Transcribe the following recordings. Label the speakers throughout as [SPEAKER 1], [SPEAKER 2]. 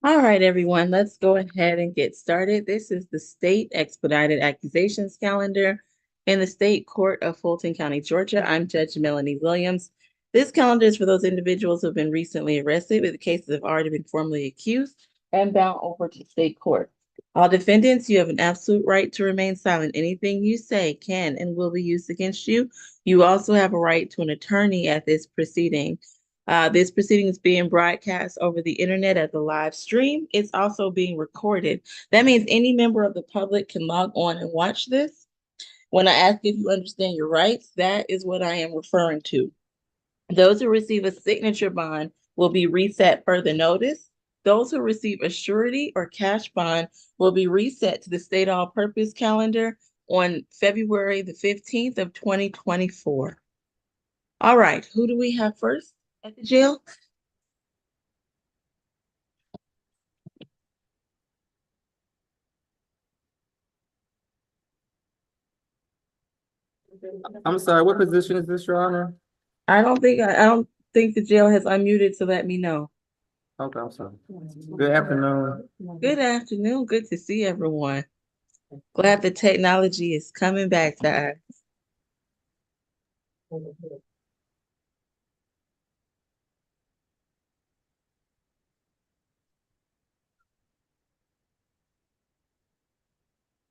[SPEAKER 1] All right, everyone, let's go ahead and get started. This is the state expedited accusations calendar in the state court of Fulton County, Georgia. I'm Judge Melanie Williams. This calendar is for those individuals who have been recently arrested, but the cases have already been formally accused and bound over to state court. All defendants, you have an absolute right to remain silent. Anything you say can and will be used against you. You also have a right to an attorney at this proceeding. This proceeding is being broadcast over the internet as a live stream. It's also being recorded. That means any member of the public can log on and watch this. When I ask if you understand your rights, that is what I am referring to. Those who receive a signature bond will be reset per the notice. Those who receive a surety or cash bond will be reset to the state all-purpose calendar on February the 15th of 2024. All right, who do we have first at the jail?
[SPEAKER 2] I'm sorry, what position is this, Your Honor?
[SPEAKER 1] I don't think the jail has unmuted to let me know.
[SPEAKER 2] Okay, I'm sorry. Good afternoon.
[SPEAKER 1] Good afternoon. Good to see everyone. Glad the technology is coming back to us.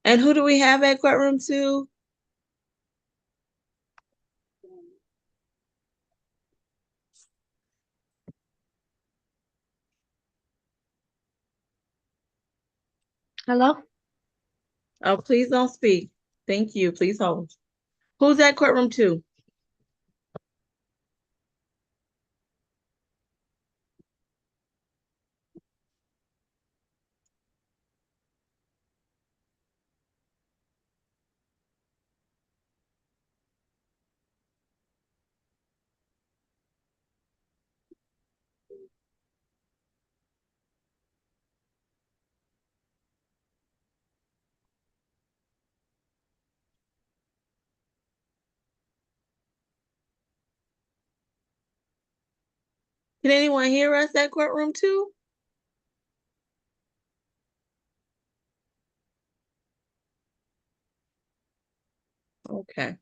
[SPEAKER 1] And who do we have at courtroom two?
[SPEAKER 3] Hello?
[SPEAKER 1] Oh, please don't speak. Thank you. Please hold. Who's at courtroom two? Can anyone hear us at courtroom two? Okay.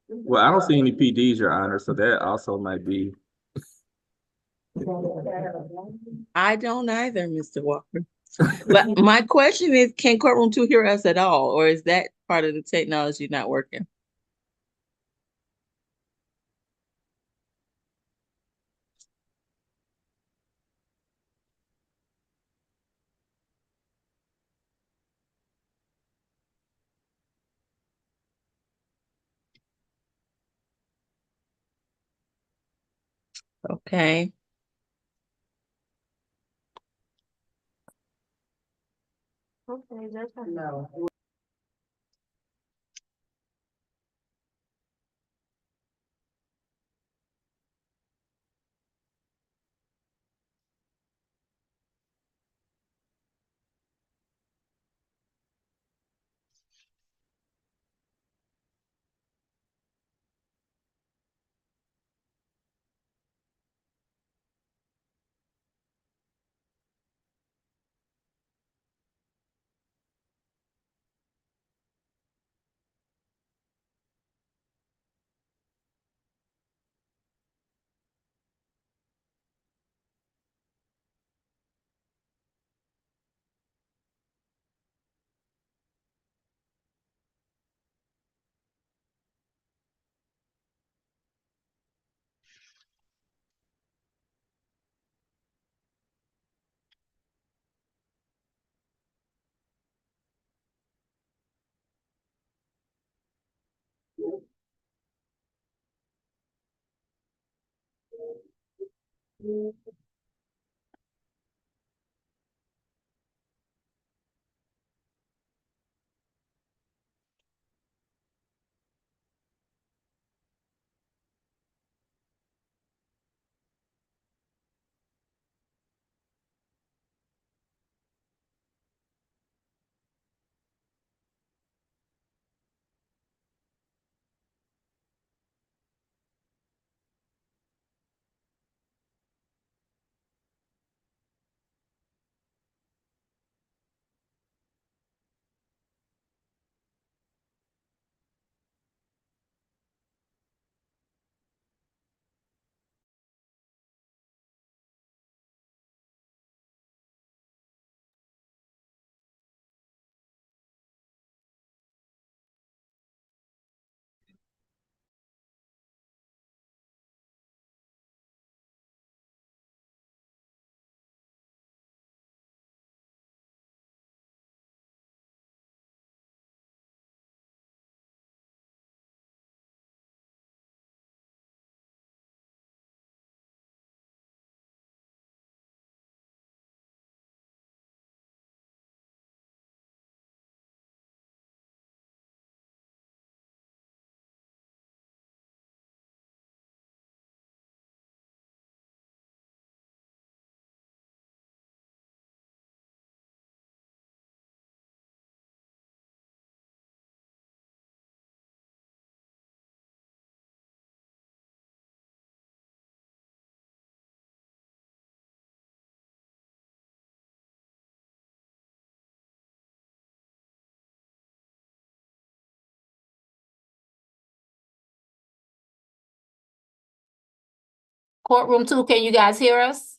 [SPEAKER 2] Well, I don't see any PDs, Your Honor, so that also might be.
[SPEAKER 1] I don't either, Mr. Walker. But my question is, can courtroom two hear us at all, or is that part of the technology not working? Okay.
[SPEAKER 3] Okay, no.
[SPEAKER 4] Courtroom 2, can you guys hear us?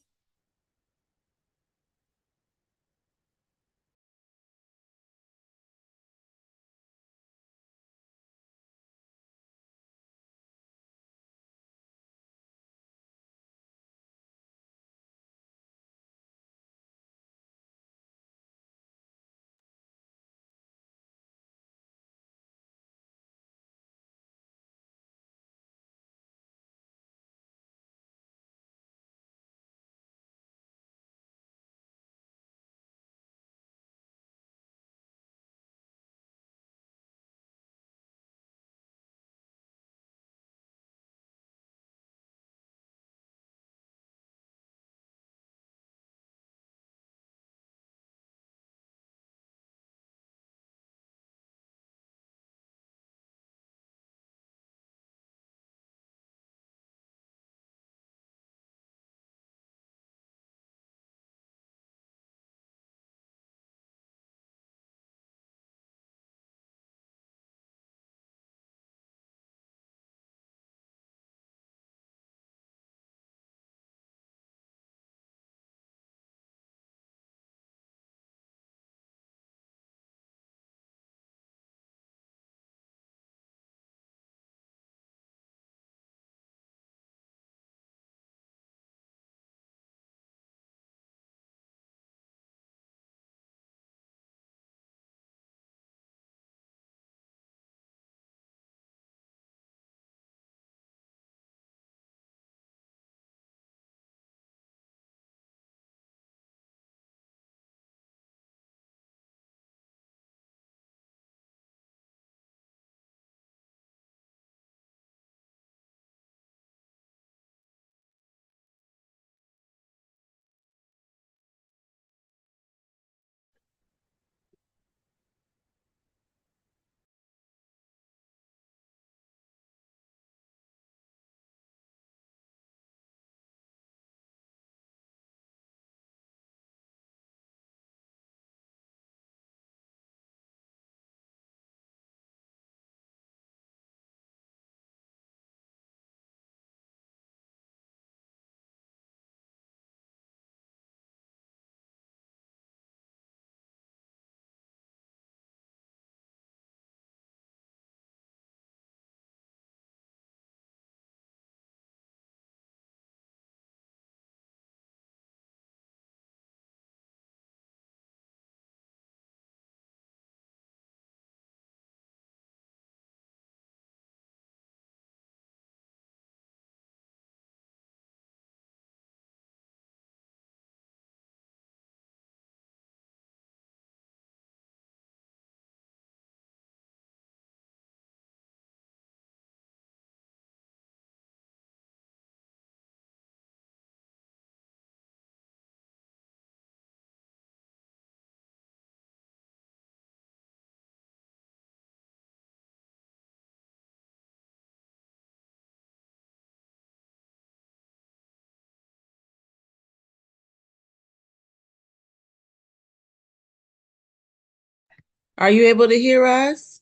[SPEAKER 1] Are you able to hear us?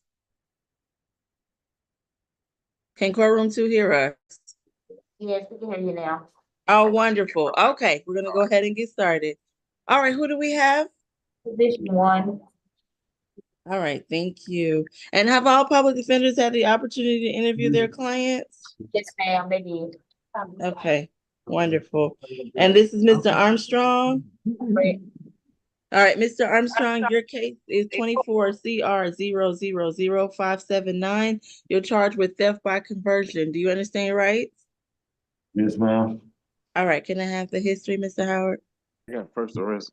[SPEAKER 1] Can courtroom 2 hear us?
[SPEAKER 4] Yes, we can hear you now.
[SPEAKER 1] Oh, wonderful. Okay, we're gonna go ahead and get started. All right, who do we have?
[SPEAKER 4] Position 1.
[SPEAKER 1] All right, thank you. And have all public defenders had the opportunity to interview their clients?
[SPEAKER 4] Yes, ma'am, they did.
[SPEAKER 1] Okay, wonderful. And this is Mr. Armstrong?
[SPEAKER 4] Correct.
[SPEAKER 1] All right, Mr. Armstrong, your case is 24 CR 0000579. You're charged with theft by conversion. Do you understand your rights?
[SPEAKER 5] Yes, ma'am.
[SPEAKER 1] All right, can I have the history, Mr. Howard?
[SPEAKER 5] Yeah, first arrest.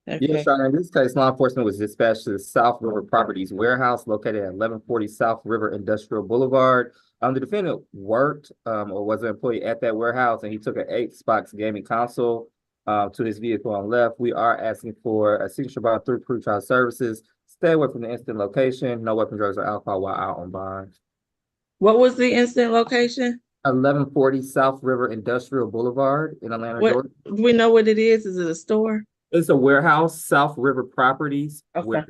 [SPEAKER 1] Okay.
[SPEAKER 2] Yes, Your Honor, in this case, law enforcement was dispatched to the South River Properties Warehouse located at 1140 South River Industrial Boulevard. The defendant worked or was an employee at that warehouse, and he took an 8-Xbox gaming console to his vehicle on left. We are asking for a signature bond through pretrial services. Stay away from the instant location. No weapon, drugs, or alcohol while out on bond.
[SPEAKER 1] What was the incident location?
[SPEAKER 2] 1140 South River Industrial Boulevard in Atlanta,
[SPEAKER 1] What,
[SPEAKER 2] Georgia.
[SPEAKER 1] do we know what it is? Is it a store?
[SPEAKER 2] It's a warehouse, South River Properties.
[SPEAKER 1] Okay.
[SPEAKER 2] Warehouse.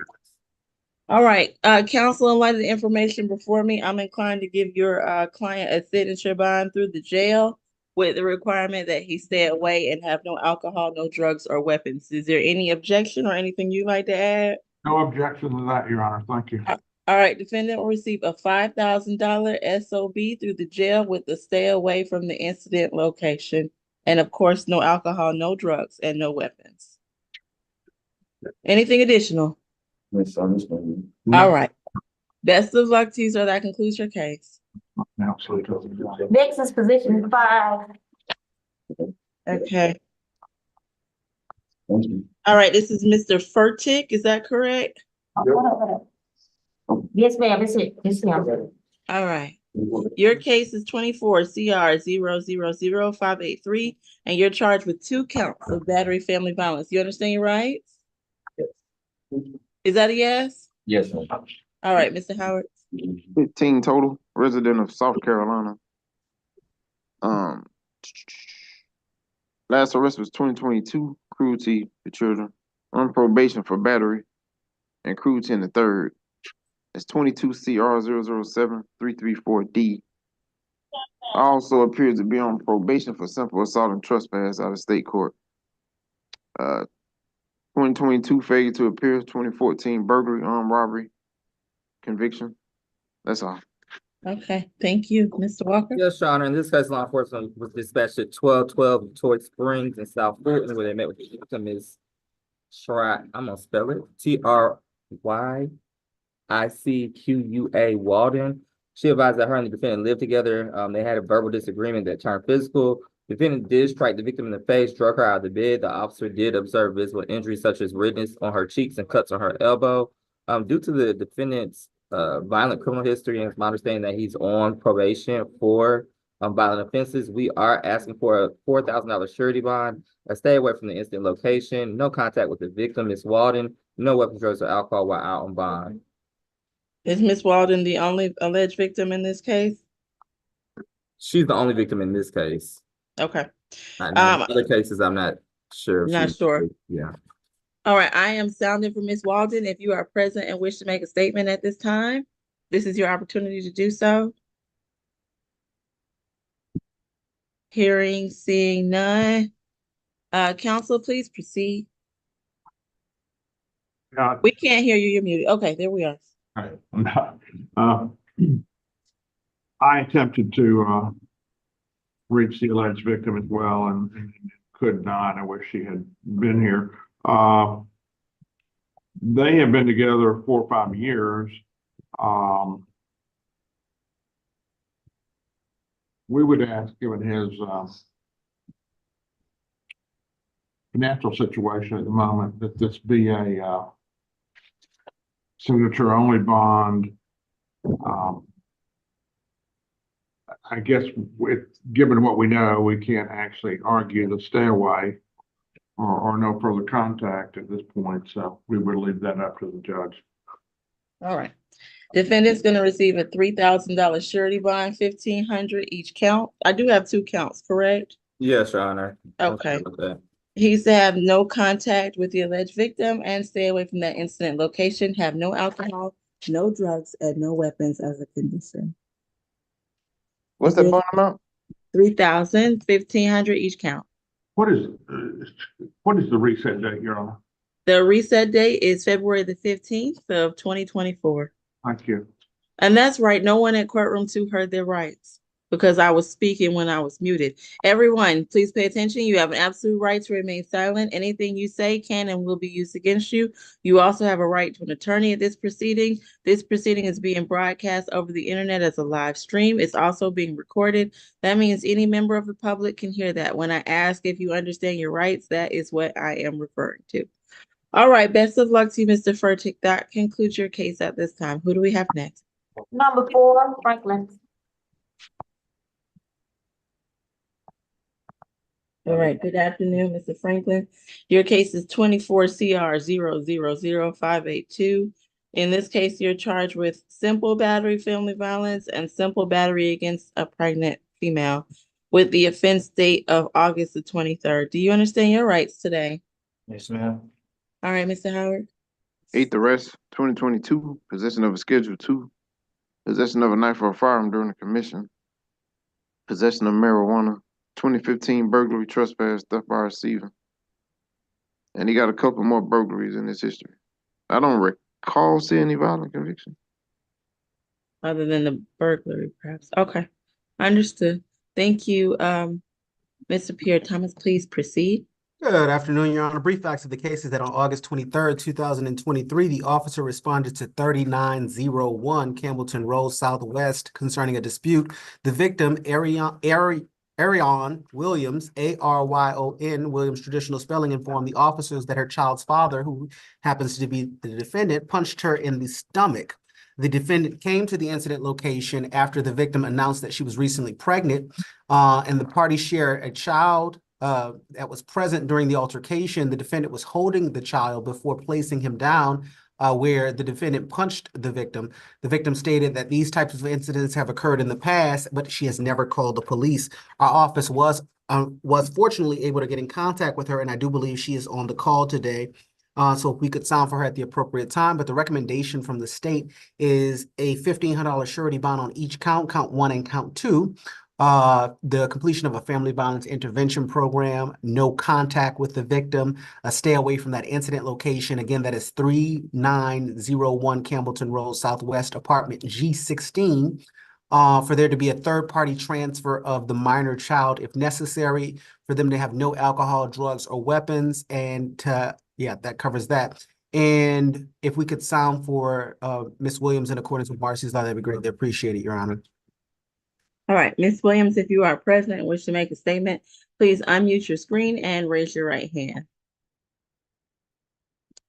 [SPEAKER 1] All right, counsel, in light of the information before me, I'm inclined to give your client a signature bond through the jail. with the requirement that he stay away and have no alcohol, no drugs, or weapons. Is there any objection or anything you'd like to add?
[SPEAKER 6] No objection to that, Your Honor. Thank you.
[SPEAKER 1] All right, defendant will receive a $5,000 SOB through the jail with the stay away from the incident location. And of course, no alcohol, no drugs, and no weapons. Anything additional?
[SPEAKER 5] Misunderstanding.
[SPEAKER 1] All right. Best of luck to you, sir. That concludes your case.
[SPEAKER 6] Absolutely.
[SPEAKER 4] Next is position 5.
[SPEAKER 1] Okay.
[SPEAKER 5] Thank you.
[SPEAKER 1] All right, this is Mr. Furtick, is that correct?
[SPEAKER 4] Hold up. Yes, ma'am, it's him.
[SPEAKER 1] All right. Your case is 24 CR 0000583, and you're charged with 2 counts of battery family violence. You understand your rights? Is that a yes?
[SPEAKER 5] Yes, ma'am.
[SPEAKER 1] All right, Mr. Howard.
[SPEAKER 7] 15 total, resident of South Carolina. Last arrest was 2022, cruelty to children, on probation for battery and cruelty in the third. It's 22 CR 007-334D. Also appears to be on probation for simple assault and trespass out of state court. 2022 failure to appear, 2014 burglary, armed robbery, conviction. That's all.
[SPEAKER 1] Okay, thank you, Mr. Walker.
[SPEAKER 2] Yes, Your Honor. In this case, law enforcement was dispatched at 1212 Detroit Springs in South Fulton, where they met with the victim, Ms. I'm gonna spell it, TRYICQUA Walden. She advised that her and the defendant lived together. They had a verbal disagreement that turned physical. The defendant did strike the victim in the face, drug her out of the bed. The officer did observe visible injuries such as redness on her cheeks and cuts on her elbow. Due to the defendant's violent criminal history, and it's my understanding that he's on probation for violent offenses, we are asking for a $4,000 surety bond, a stay away from the incident location, no contact with the victim, Ms. Walden, no weapons, drugs, or alcohol while out on bond.
[SPEAKER 1] Is Ms. Walden the only alleged victim in this case?
[SPEAKER 2] She's the only victim in this case.
[SPEAKER 1] Okay.
[SPEAKER 2] In other cases, I'm not sure.
[SPEAKER 1] Not sure.
[SPEAKER 2] Yeah.
[SPEAKER 1] All right, I am sounding for Ms. Walden. If you are present and wish to make a statement at this time, this is your opportunity to do so. Hearing, seeing none. Counsel, please proceed. We can't hear you, you're muted. Okay, there we are.
[SPEAKER 6] I attempted to reach the alleged victim as well and could not. I wish she had been here. They have been together 4 or 5 years. We would ask, given his financial situation at the moment, that this be a signature only bond. I guess given what we know, we can't actually argue the stay away or no further contact at this point. So we would leave that up to the judge.
[SPEAKER 1] All right. Defendant's going to receive a $3,000 surety bond, $1,500 each count. I do have 2 counts, correct?
[SPEAKER 2] Yes, Your Honor.
[SPEAKER 1] Okay. He's to have no contact with the alleged victim and stay away from that incident location, have no alcohol, no drugs, and no weapons as a condition.
[SPEAKER 7] What's that bond amount?
[SPEAKER 1] $3,000, $1,500 each count.
[SPEAKER 6] What is the reset date, Your Honor?
[SPEAKER 1] The reset date is February the 15th of 2024.
[SPEAKER 6] Thank you.
[SPEAKER 1] And that's right. No one at courtroom 2 heard their rights because I was speaking when I was muted. Everyone, please pay attention. You have an absolute right to remain silent. Anything you say can and will be used against you. You also have a right to an attorney at this proceeding. This proceeding is being broadcast over the internet as a live stream. It's also being recorded. That means any member of the public can hear that. When I ask if you understand your rights, that is what I am referring to. All right, best of luck to you, Mr. Furtick. That concludes your case at this time. Who do we have next?
[SPEAKER 4] Number 4, Franklin.
[SPEAKER 1] All right, good afternoon, Mr. Franklin. Your case is 24 CR 0000582. In this case, you're charged with simple battery family violence and simple battery against a pregnant female with the offense date of August the 23rd. Do you understand your rights today?
[SPEAKER 5] Yes, ma'am.
[SPEAKER 1] All right, Mr. Howard.
[SPEAKER 7] 8th arrest, 2022, possession of a Schedule 2, possession of a knife or a firearm during the commission, possession of marijuana, 2015 burglary, trespass, theft by receiver. And he got a couple more burglaries in his history. I don't recall seeing any violent conviction.
[SPEAKER 1] Other than the burglary, perhaps. Okay, understood. Thank you, Mr. Pierre Thomas. Please proceed.
[SPEAKER 8] Good afternoon, Your Honor. Brief facts of the case is that on August 23rd, 2023, the officer responded to 3901 Campbellton Road Southwest concerning a dispute. The victim, Arion Williams, Aryon Williams, traditional spelling, informed the officers that her child's father, who happens to be the defendant, punched her in the stomach. The defendant came to the incident location after the victim announced that she was recently pregnant, and the parties shared a child that was present during the altercation. The defendant was holding the child before placing him down, where the defendant punched the victim. The victim stated that these types of incidents have occurred in the past, but she has never called the police. Our office was fortunately able to get in contact with her, and I do believe she is on the call today. So if we could sound for her at the appropriate time, but the recommendation from the state is a $1,500 surety bond on each count, count 1 and count 2. The completion of a family violence intervention program, no contact with the victim, stay away from that incident location. Again, that is 3901 Campbellton Road Southwest, apartment G16. For there to be a third-party transfer of the minor child if necessary, for them to have no alcohol, drugs, or weapons, and that covers that. And if we could sound for Ms. Williams in accordance with Marcy's law, that'd be greatly appreciated, Your Honor.
[SPEAKER 1] All right, Ms. Williams, if you are present and wish to make a statement, please unmute your screen and raise your right hand.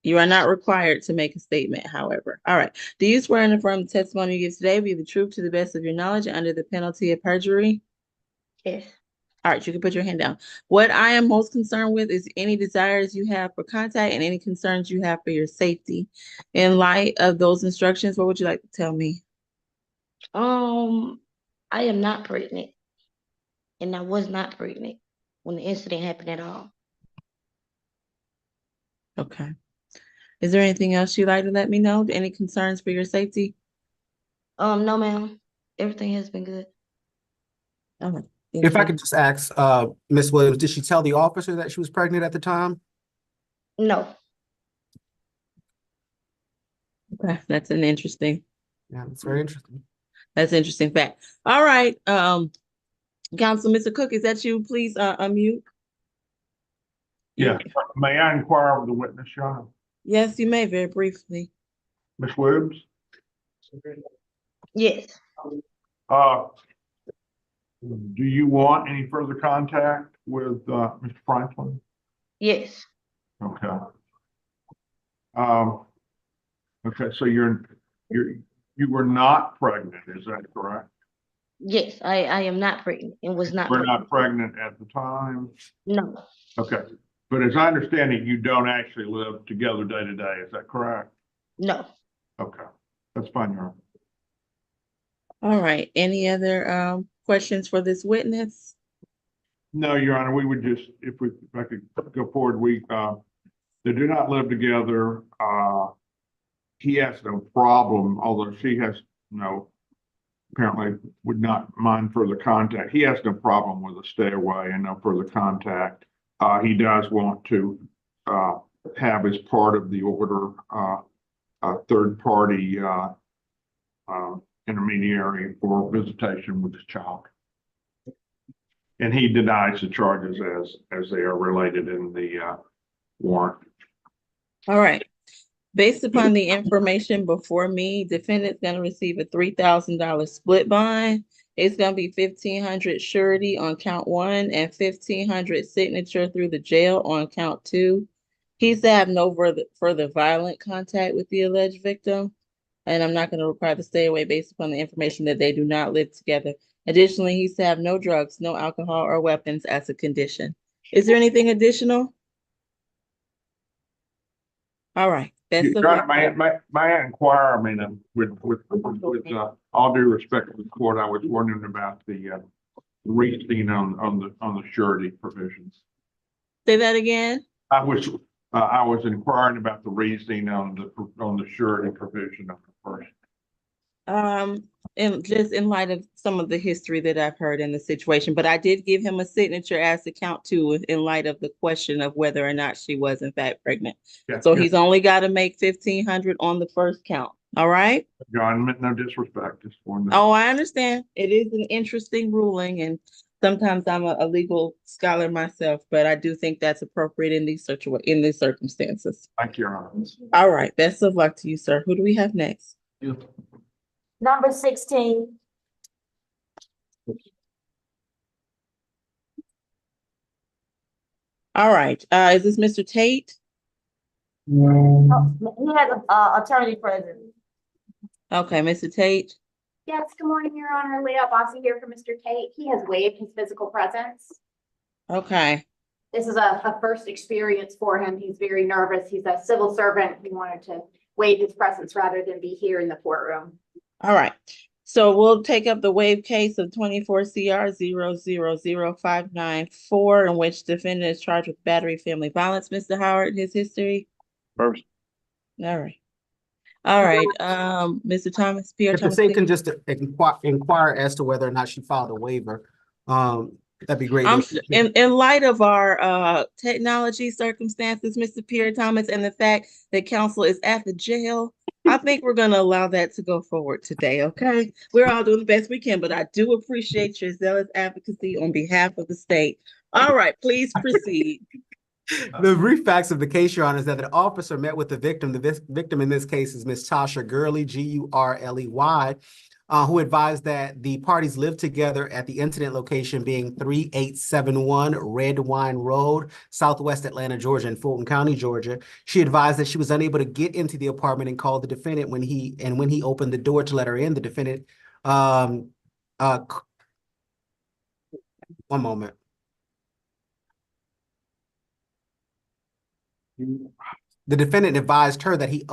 [SPEAKER 1] You are not required to make a statement, however. All right. Do you swear and affirm the testimony you give today be the truth to the best of your knowledge under the penalty of perjury?
[SPEAKER 3] Yes.
[SPEAKER 1] All right, you can put your hand down. What I am most concerned with is any desires you have for contact and any concerns you have for your safety. In light of those instructions, what would you like to tell me?
[SPEAKER 3] I am not pregnant, and I was not pregnant when the incident happened at all.
[SPEAKER 1] Okay. Is there anything else you'd like to let me know? Any concerns for your safety?
[SPEAKER 3] No, ma'am. Everything has been good.
[SPEAKER 1] Okay.
[SPEAKER 8] If I could just ask, Ms. Williams, did she tell the officer that she was pregnant at the time?
[SPEAKER 3] No.
[SPEAKER 1] Okay, that's an interesting.
[SPEAKER 8] Yeah, that's very interesting.
[SPEAKER 1] That's an interesting fact. All right, Counsel, Mr. Cook, is that you? Please unmute.
[SPEAKER 6] Yeah, may I inquire of the witness, Your Honor?
[SPEAKER 1] Yes, you may, very briefly.
[SPEAKER 6] Ms. Williams?
[SPEAKER 3] Yes.
[SPEAKER 6] Do you want any further contact with Mr. Franklin?
[SPEAKER 3] Yes.
[SPEAKER 6] Okay. Okay, so you were not pregnant, is that correct?
[SPEAKER 3] Yes, I am not pregnant and was not
[SPEAKER 6] We're
[SPEAKER 3] pregnant.
[SPEAKER 6] not pregnant at the time?
[SPEAKER 3] No.
[SPEAKER 6] Okay, but as I understand it, you don't actually live together day to day, is that correct?
[SPEAKER 3] No.
[SPEAKER 6] Okay, that's fine, Your Honor.
[SPEAKER 1] All right, any other questions for this witness?
[SPEAKER 6] No, Your Honor, we would just, if I could go forward, they do not live together. He has no problem, although she has apparently would not mind further contact. He has no problem with a stay away and no further contact. He does want to have as part of the order a third party intermediary for visitation with his child. And he denies the charges as they are related in the warrant.
[SPEAKER 1] All right. Based upon the information before me, defendant's going to receive a $3,000 split bond. It's going to be $1,500 surety on count 1 and $1,500 signature through the jail on count 2. He's to have no further violent contact with the alleged victim. And I'm not going to require the stay away based upon the information that they do not live together. Additionally, he's to have no drugs, no alcohol, or weapons as a condition. Is there anything additional? All right. Best of luck.
[SPEAKER 6] May I inquire, I mean, with all due respect to the court, I was wondering about the reasoning on the surety provisions.
[SPEAKER 1] Say that again.
[SPEAKER 6] I was inquiring about the reasoning on the surety provision of the first.
[SPEAKER 1] And just in light of some of the history that I've heard in the situation, but I did give him a signature as to count two in light of the question of whether or not she was in fact pregnant.
[SPEAKER 6] Yeah,
[SPEAKER 1] So
[SPEAKER 6] yeah.
[SPEAKER 1] he's only got to make 1,500 on the first count. All right.
[SPEAKER 6] John, meant no disrespect, just wanted to.
[SPEAKER 1] Oh, I understand. It is an interesting ruling, and sometimes I'm a legal scholar myself, but I do think that's appropriate in these circumstances.
[SPEAKER 6] Thank you, Your Honor.
[SPEAKER 1] All right. Best of luck to you, sir. Who do we have next?
[SPEAKER 4] Number 16.
[SPEAKER 1] All right. Is this Mr. Tate?
[SPEAKER 4] Oh, he has a attorney present.
[SPEAKER 1] Okay, Mr. Tate.
[SPEAKER 9] Yes, good morning, Your Honor. Leah Bossi here for Mr. Tate. He has waived his physical presence.
[SPEAKER 1] Okay.
[SPEAKER 9] This is a first experience for him. He's very nervous. He's a civil servant. He wanted to waive his presence rather than be here in the courtroom.
[SPEAKER 1] All right. So we'll take up the waive case of 24 CR 000594, in which defendant is charged with battery family violence. Mr. Howard, his history.
[SPEAKER 7] First,
[SPEAKER 1] All right. All right. Mr. Thomas, Pierre
[SPEAKER 8] If the
[SPEAKER 1] Thomas.
[SPEAKER 8] state can just inquire as to whether or not she filed a waiver, that'd be great.
[SPEAKER 1] In light of our technology circumstances, Mr. Pierre Thomas, and the fact that counsel is at the jail, I think we're going to allow that to go forward today. Okay, we're all doing the best we can, but I do appreciate your zealous advocacy on behalf of the state. All right, please proceed.
[SPEAKER 8] The brief facts of the case, Your Honor, is that an officer met with the victim. The victim in this case is Miss Tasha Gurley, Gurley, who advised that the parties lived together at the incident location being 3871 Red Wine Road, Southwest Atlanta, Georgia, in Fulton County, Georgia. She advised that she was unable to get into the apartment and called the defendant when he opened the door to let her in. The defendant, one moment. The defendant advised her that he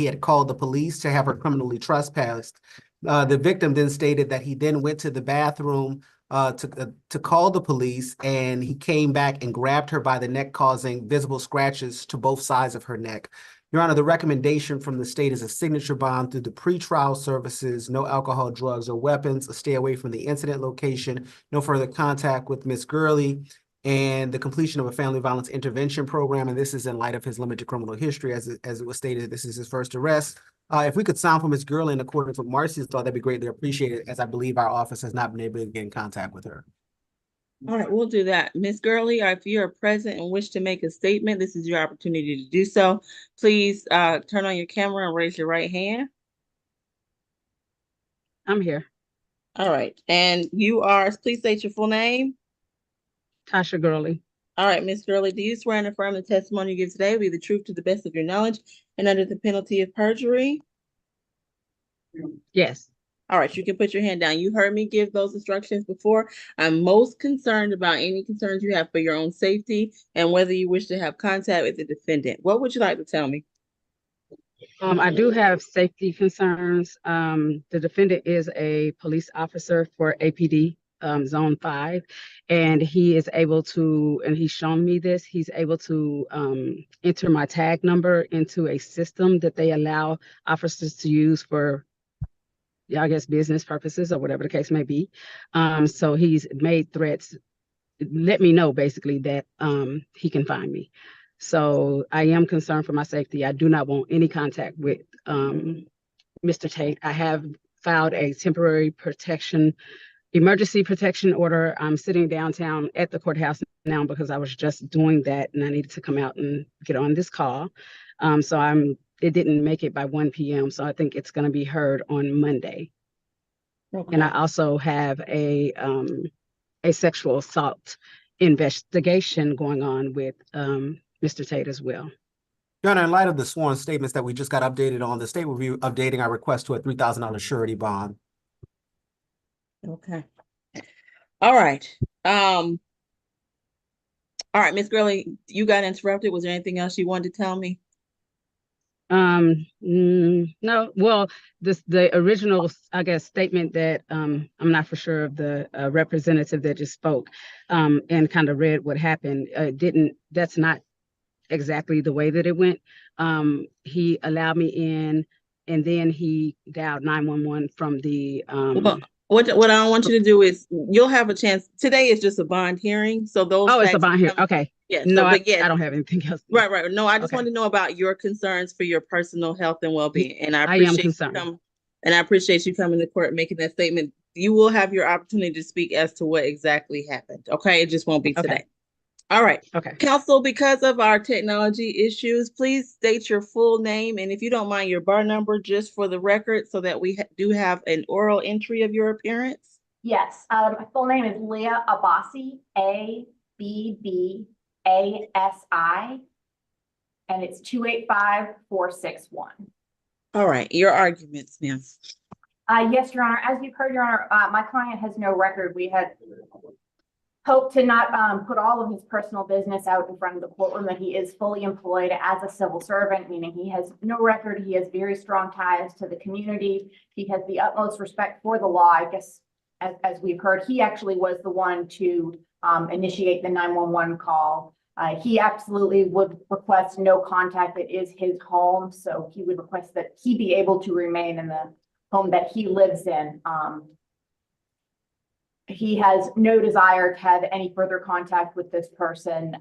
[SPEAKER 8] had called the police to have her criminally trespassed. The victim then stated that he then went to the bathroom to call the police, and he came back and grabbed her by the neck, causing visible scratches to both sides of her neck. Your Honor, the recommendation from the state is a signature bond through the pretrial services, no alcohol, drugs, or weapons, a stay away from the incident location, no further contact with Miss Gurley, and the completion of a family violence intervention program. And this is in light of his limited criminal history. As it was stated, this is his first arrest. If we could sound from Ms. Gurley in accordance with Marcy's thought, that'd be greatly appreciated, as I believe our office has not been able to get in contact with her.
[SPEAKER 1] All right, we'll do that. Ms. Gurley, if you're present and wish to make a statement, this is your opportunity to do so. Please turn on your camera and raise your right hand.
[SPEAKER 10] I'm here.
[SPEAKER 1] All right, and please state your full name.
[SPEAKER 10] Tasha Gurley.
[SPEAKER 1] All right, Ms. Gurley, do you swear and affirm the testimony you give today will be the truth to the best of your knowledge and under the penalty of perjury?
[SPEAKER 10] Yes.
[SPEAKER 1] All right, you can put your hand down. You heard me give those instructions before. I'm most concerned about any concerns you have for your own safety and whether you wish to have contact with the defendant. What would you like to tell me?
[SPEAKER 10] I do have safety concerns. The defendant is a police officer for APD Zone 5, and he is able to, and he's shown me this, he's able to enter my tag number into a system that they allow officers to use for, I guess, business purposes or whatever the case may be. So he's made threats, let me know basically that he can find me. So I am concerned for my safety. I do not want any contact with Mr. Tate. I have filed a temporary emergency protection order. I'm sitting downtown at the courthouse now because I was just doing that and I needed to come out and get on this call. It didn't make it by 1 p.m. So I think it's going to be heard on Monday. Okay. And I also have a sexual assault investigation going on with Mr. Tate as well.
[SPEAKER 8] Your Honor, in light of the sworn statements that we just got updated on, the state will be updating our request to a $3,000 surety bond.
[SPEAKER 1] Okay. All right. All right, Ms. Gurley, you got interrupted. Was there anything else you wanted to tell me?
[SPEAKER 10] No. Well, the original, I guess, statement that I'm not for sure of the representative that just spoke and kind of read what happened. That's not exactly the way that it went. He allowed me in. and then he dialed 911 from the
[SPEAKER 1] Well, what I want you to do is you'll have a chance. Today is just a bond hearing, so those
[SPEAKER 10] oh, it's a
[SPEAKER 1] facts
[SPEAKER 10] bond here.
[SPEAKER 1] coming-
[SPEAKER 10] Okay.
[SPEAKER 1] Yeah,
[SPEAKER 10] No,
[SPEAKER 1] so but yes,
[SPEAKER 10] I don't have anything else.
[SPEAKER 1] right. No, I just
[SPEAKER 10] Okay.
[SPEAKER 1] want to know about your concerns for your personal health and well-being, and I
[SPEAKER 10] I am
[SPEAKER 1] appreciate
[SPEAKER 10] concerned.
[SPEAKER 1] and I appreciate you coming to court and making that statement. You will have your opportunity to speak as to what exactly happened. Okay, it just won't be
[SPEAKER 10] Okay.
[SPEAKER 1] today. All right.
[SPEAKER 10] Okay.
[SPEAKER 1] Counsel, because of our technology issues, please state your full name and if you don't mind your bar number just for the record so that we do have an oral entry of your appearance.
[SPEAKER 9] Yes, my full name is Leah Abbasi, Abbasi, and it's 285-461.
[SPEAKER 1] All right, your arguments, ma'am.
[SPEAKER 9] Yes, Your Honor. As you've heard, Your Honor, my client has no record. We had hoped to not put all of his personal business out in front of the courtroom, that he is fully employed as a civil servant, meaning he has no record. He has very strong ties to the community. He has the utmost respect for the law. I guess, as we've heard, he actually was the one to initiate the 911 call. He absolutely would request no contact. It is his home, so he would request that he be able to remain in the home that he lives in. He has no desire to have any further contact with this person.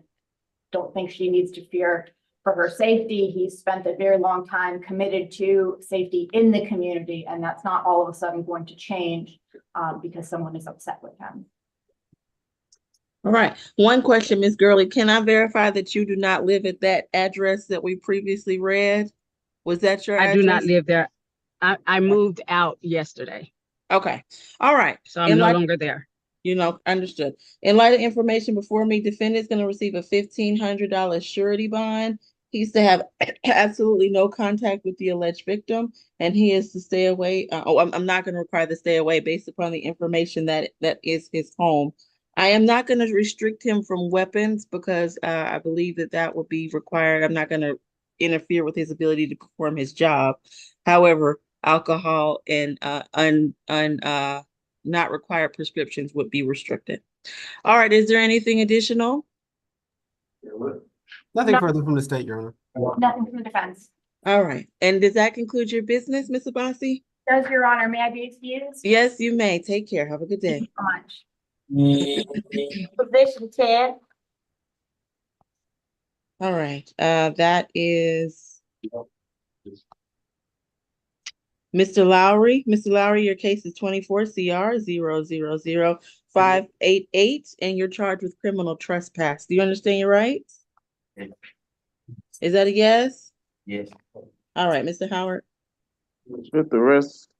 [SPEAKER 9] Don't think she needs to fear for her safety. He's spent a very long time committed to safety in the community, and that's not all of a sudden going to change because someone is upset with him.
[SPEAKER 1] All right. One question, Ms. Gurley. Can I verify that you do not live at that address that we previously read? Was that your address?
[SPEAKER 10] I do not live there. I moved out yesterday,
[SPEAKER 1] Okay. All right.
[SPEAKER 10] so I'm no longer there.
[SPEAKER 1] Understood. In light of information before me, defendant's going to receive a $1,500 surety bond. He's to have absolutely no contact with the alleged victim, and he is to stay away. I'm not going to require the stay away based upon the information that is his home. I am not going to restrict him from weapons because I believe that would be required. I'm not going to interfere with his ability to perform his job. However, alcohol and not required prescriptions would be restricted. All right, is there anything additional?
[SPEAKER 8] Nothing
[SPEAKER 9] No.
[SPEAKER 8] further from the state, Your Honor.
[SPEAKER 9] Nothing from the defense.
[SPEAKER 1] All right, and does that conclude your business, Ms. Abbasi?
[SPEAKER 9] Does Your Honor, may I be excused?
[SPEAKER 1] Yes, you may. Take care. Have a good day.
[SPEAKER 9] Thank you so much.
[SPEAKER 3] Position 10.
[SPEAKER 1] All right, that is Mr. Lowry. Mr. Lowry, your case is 24 CR 0000588, and you're charged with criminal trespass. Do you understand your rights?
[SPEAKER 5] Yes.
[SPEAKER 1] Is that a yes?
[SPEAKER 5] Yes.
[SPEAKER 1] All right, Mr. Howard.
[SPEAKER 7] Smith arrest,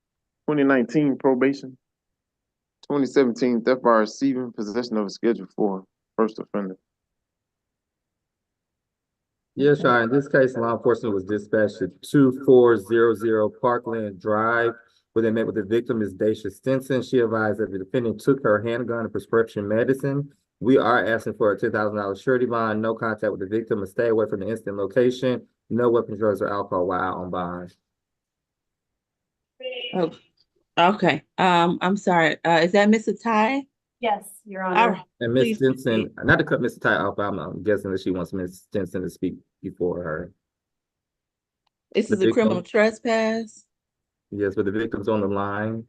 [SPEAKER 7] 2019 probation, 2017 theft by receiving possession of a Schedule 4 first offender.
[SPEAKER 2] Yes, Your Honor. In this case, law enforcement was dispatched to 2400 Parkland Drive, where they met with the victim, Ms. Daisha Stinson. She advised that the defendant took her handgun and prescription medicine. We are asking for a $10,000 surety bond, no contact with the victim, and stay away from the incident location, no weapons, drugs, or alcohol while out on bond.
[SPEAKER 1] Oh, okay. I'm sorry. Is that Mr. Ty?
[SPEAKER 9] Yes, Your
[SPEAKER 1] All
[SPEAKER 9] Honor.
[SPEAKER 1] right.
[SPEAKER 2] And Ms.
[SPEAKER 1] Please
[SPEAKER 2] Stinson,
[SPEAKER 1] proceed.
[SPEAKER 2] not to cut Mr. Ty off, I'm guessing that she wants Ms. Stinson to speak before her.
[SPEAKER 1] This
[SPEAKER 2] The
[SPEAKER 1] is a
[SPEAKER 2] victim.
[SPEAKER 1] criminal trespass.
[SPEAKER 2] Yes, but the victim's on the line.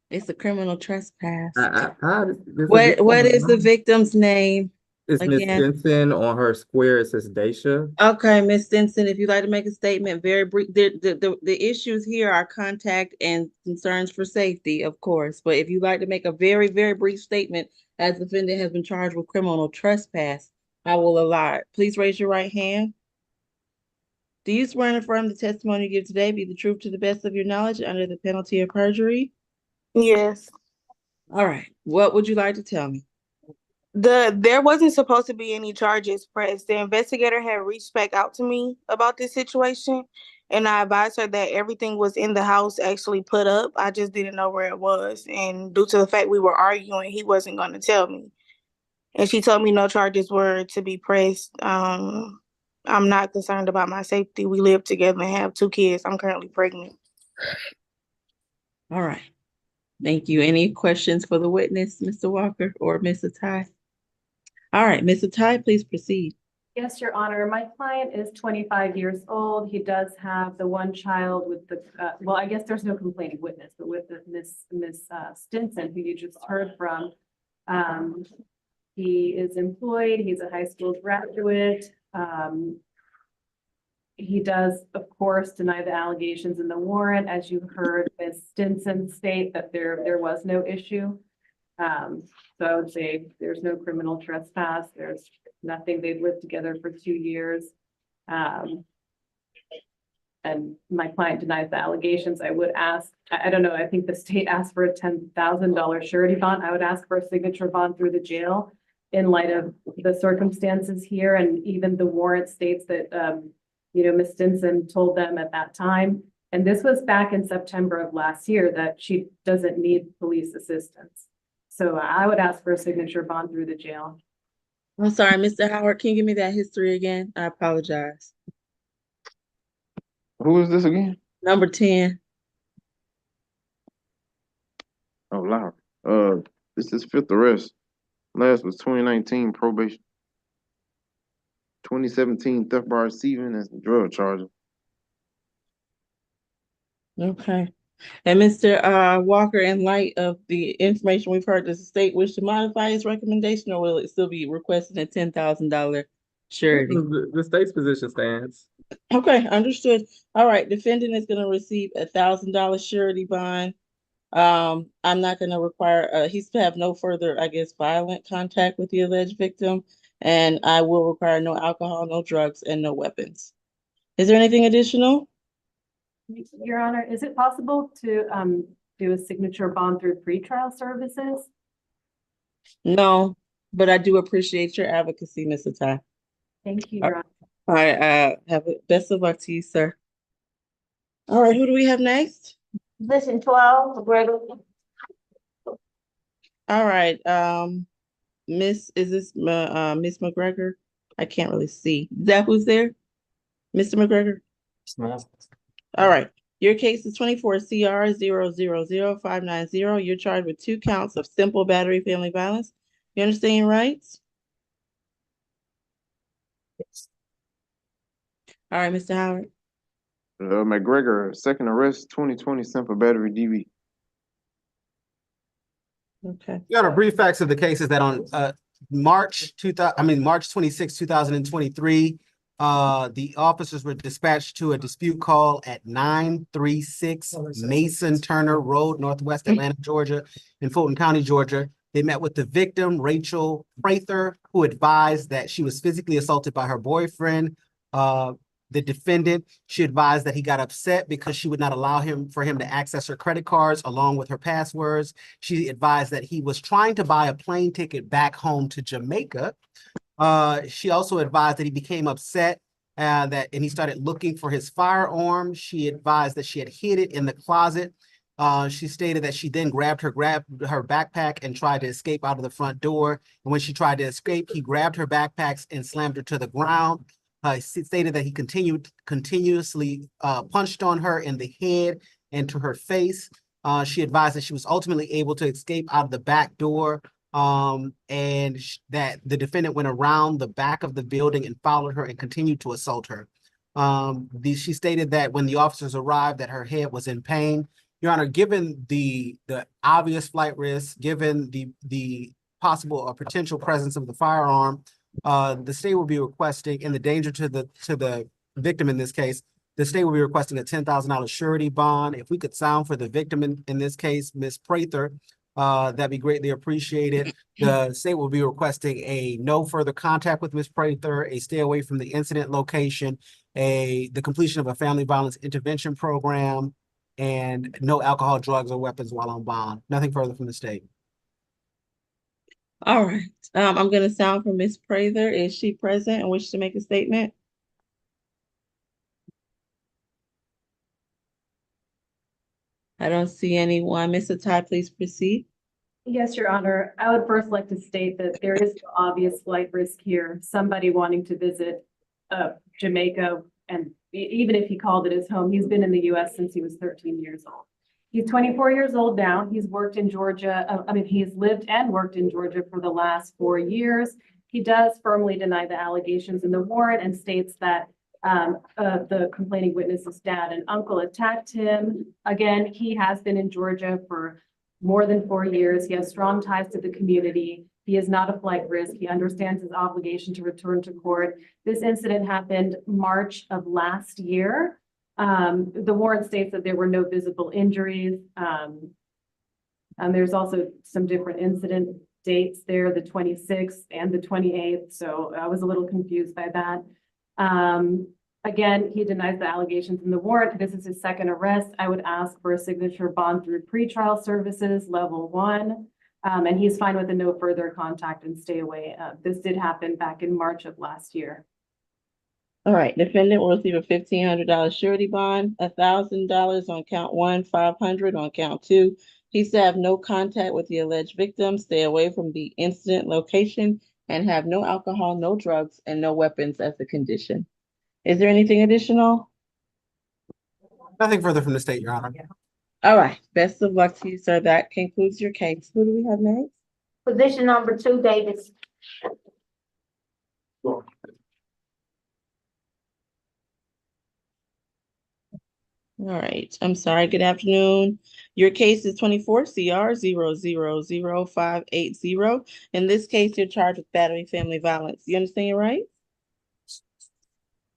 [SPEAKER 1] It's a criminal trespass.
[SPEAKER 2] This
[SPEAKER 1] What is the victim's name?
[SPEAKER 2] It's Ms.
[SPEAKER 1] again?
[SPEAKER 2] Stinson. On her square, it says Daisha.
[SPEAKER 1] Okay, Ms. Stinson, if you'd like to make a statement, very brief. The issues here are contact and concerns for safety, of course. But if you'd like to make a very, very brief statement, as the defendant has been charged with criminal trespass, I will allow it. Please raise your right hand. Do you swear and affirm the testimony you give today be the truth to the best of your knowledge under the penalty of perjury?
[SPEAKER 11] Yes.
[SPEAKER 1] All right. What would you like to tell me?
[SPEAKER 11] There wasn't supposed to be any charges pressed. The investigator had reached back out to me about this situation, and I advised her that everything was in the house actually put up. I just didn't know where it was. And due to the fact we were arguing, he wasn't going to tell me. And she told me no charges were to be pressed. I'm not concerned about my safety. We live together and have 2 kids. I'm currently pregnant.
[SPEAKER 1] All right. Thank you. Any questions for the witness, Mr. Walker or Mr. Ty? All right, Mr. Ty, please proceed.
[SPEAKER 9] Yes, Your Honor. My client is 25 years old. He does have the one child with the, well, I guess there's no complaining witness, but with the Miss Stinson, who you just heard from. He is employed. He's a high school graduate. He does, of course, deny the allegations in the warrant, as you heard Ms. Stinson state that there was no issue. So I would say there's no criminal trespass. There's nothing. They've lived together for 2 years. And my client denies the allegations. I would ask, I don't know, I think the state asked for a $10,000 surety bond. I would ask for a signature bond through the jail in light of the circumstances here. And even the warrant states that, Ms. Stinson told them at that time, and this was back in September of last year, that she doesn't need police assistance. So I would ask for a signature bond through the jail.
[SPEAKER 1] I'm sorry, Mr. Howard, can you give me that history again? I apologize.
[SPEAKER 7] Who is this again?
[SPEAKER 1] Number 10.
[SPEAKER 7] Oh, Lowry. This is fifth arrest. Last was 2019 probation. 2017 theft by receiving and drug charges.
[SPEAKER 1] Okay. And Mr. Walker, in light of the information we've heard, does the state wish to modify its recommendation, or will it still be requesting a $10,000 surety?
[SPEAKER 2] The state's position stands.
[SPEAKER 1] Okay, understood. All right, defendant is gonna receive a $1,000 surety bond. I'm not gonna require, he's to have no further, I guess, violent contact with the alleged victim. And I will require no alcohol, no drugs, and no weapons. Is there anything additional?
[SPEAKER 9] Your Honor, is it possible to do a signature bond through pretrial services?
[SPEAKER 1] No, but I do appreciate your advocacy, Mr. Ty.
[SPEAKER 9] Thank you, Your Honor.
[SPEAKER 1] All right, have a best of luck to you, sir. All right, who do we have next?
[SPEAKER 4] Position 12, McGregor.
[SPEAKER 1] All right, Miss Miss McGregor? I can't really see. Is that who's there? Mr. McGregor? All right, your case is 24 CR 0000590. You're charged with 2 counts of simple battery family violence. You understand your rights? All right, Mr. Howard.
[SPEAKER 7] McGregor, second arrest, 2020 simple battery DV.
[SPEAKER 1] Okay.
[SPEAKER 8] Your Honor, brief facts of the case is that on March 26, 2023, the officers were dispatched to a dispute call at 936 Mason Turner Road, Northwest Atlanta, Georgia, in Fulton County, Georgia. They met with the victim, Rachel Prather, who advised that she was physically assaulted by her boyfriend. The defendant, she advised that he got upset because she would not allow him to access her credit cards along with her passwords. She advised that he was trying to buy a plane ticket back home to Jamaica. She also advised that he became upset and he started looking for his firearm. She advised that she had hid it in the closet. She stated that she then grabbed her backpack and tried to escape out of the front door. And when she tried to escape, he grabbed her backpacks and slammed her to the ground. Stated that he continuously punched on her in the head and to her face. She advised that she was ultimately able to escape out of the back door, and that the defendant went around the back of the building and followed her and continued to assault her. She stated that when the officers arrived, that her head was in pain. Your Honor, given the obvious flight risk, given the possible or potential presence of the firearm, the state will be requesting, and the danger to the victim in this case, the state will be requesting a $10,000 surety bond. If we could sound for the victim in this case, Ms. Prather, that'd be greatly appreciated. The state will be requesting a no further contact with Ms. Prather, a stay away from the incident location, the completion of a family violence intervention program, and no alcohol, drugs, or weapons while on bond. Nothing further from the state.
[SPEAKER 1] All right. I'm gonna sound for Ms. Prather. Is she present and wish to make a statement? I don't see anyone. Mr. Ty, please proceed.
[SPEAKER 9] Yes, Your Honor. I would first like to state that there is no obvious flight risk here. Somebody wanting to visit Jamaica, and even if he called it his home, he's been in the US since he was 13 years old. He's 24 years old now. He's worked in Georgia. He's lived and worked in Georgia for the last 4 years. He does firmly deny the allegations in the warrant and states that the complaining witness's dad and uncle attacked him. Again, he has been in Georgia for more than 4 years. He has strong ties to the community. He is not a flight risk. He understands his obligation to return to court. This incident happened March of last year. The warrant states that there were no visible injuries. And there's also some different incident dates there, the 26th and the 28th. So I was a little confused by that. Again, he denies the allegations in the warrant. This is his second arrest. I would ask for a signature bond through pretrial services, level 1. And he's fine with a no further contact and stay away. This did happen back in March of last year.
[SPEAKER 1] All right, defendant will receive a $1,500 surety bond, $1,000 on count 1, $500 on count 2. He's to have no contact with the alleged victim, stay away from the incident location, and have no alcohol, no drugs, and no weapons as a condition. Is there anything additional?
[SPEAKER 8] Nothing further from the state, Your Honor.
[SPEAKER 1] All right, best of luck to you, sir. That concludes your case. Who do we have next?
[SPEAKER 4] Position number 2, Davis.
[SPEAKER 1] All right, I'm sorry. Good afternoon. Your case is 24 CR 0000580. In this case, you're charged with battery family violence. You understand your rights?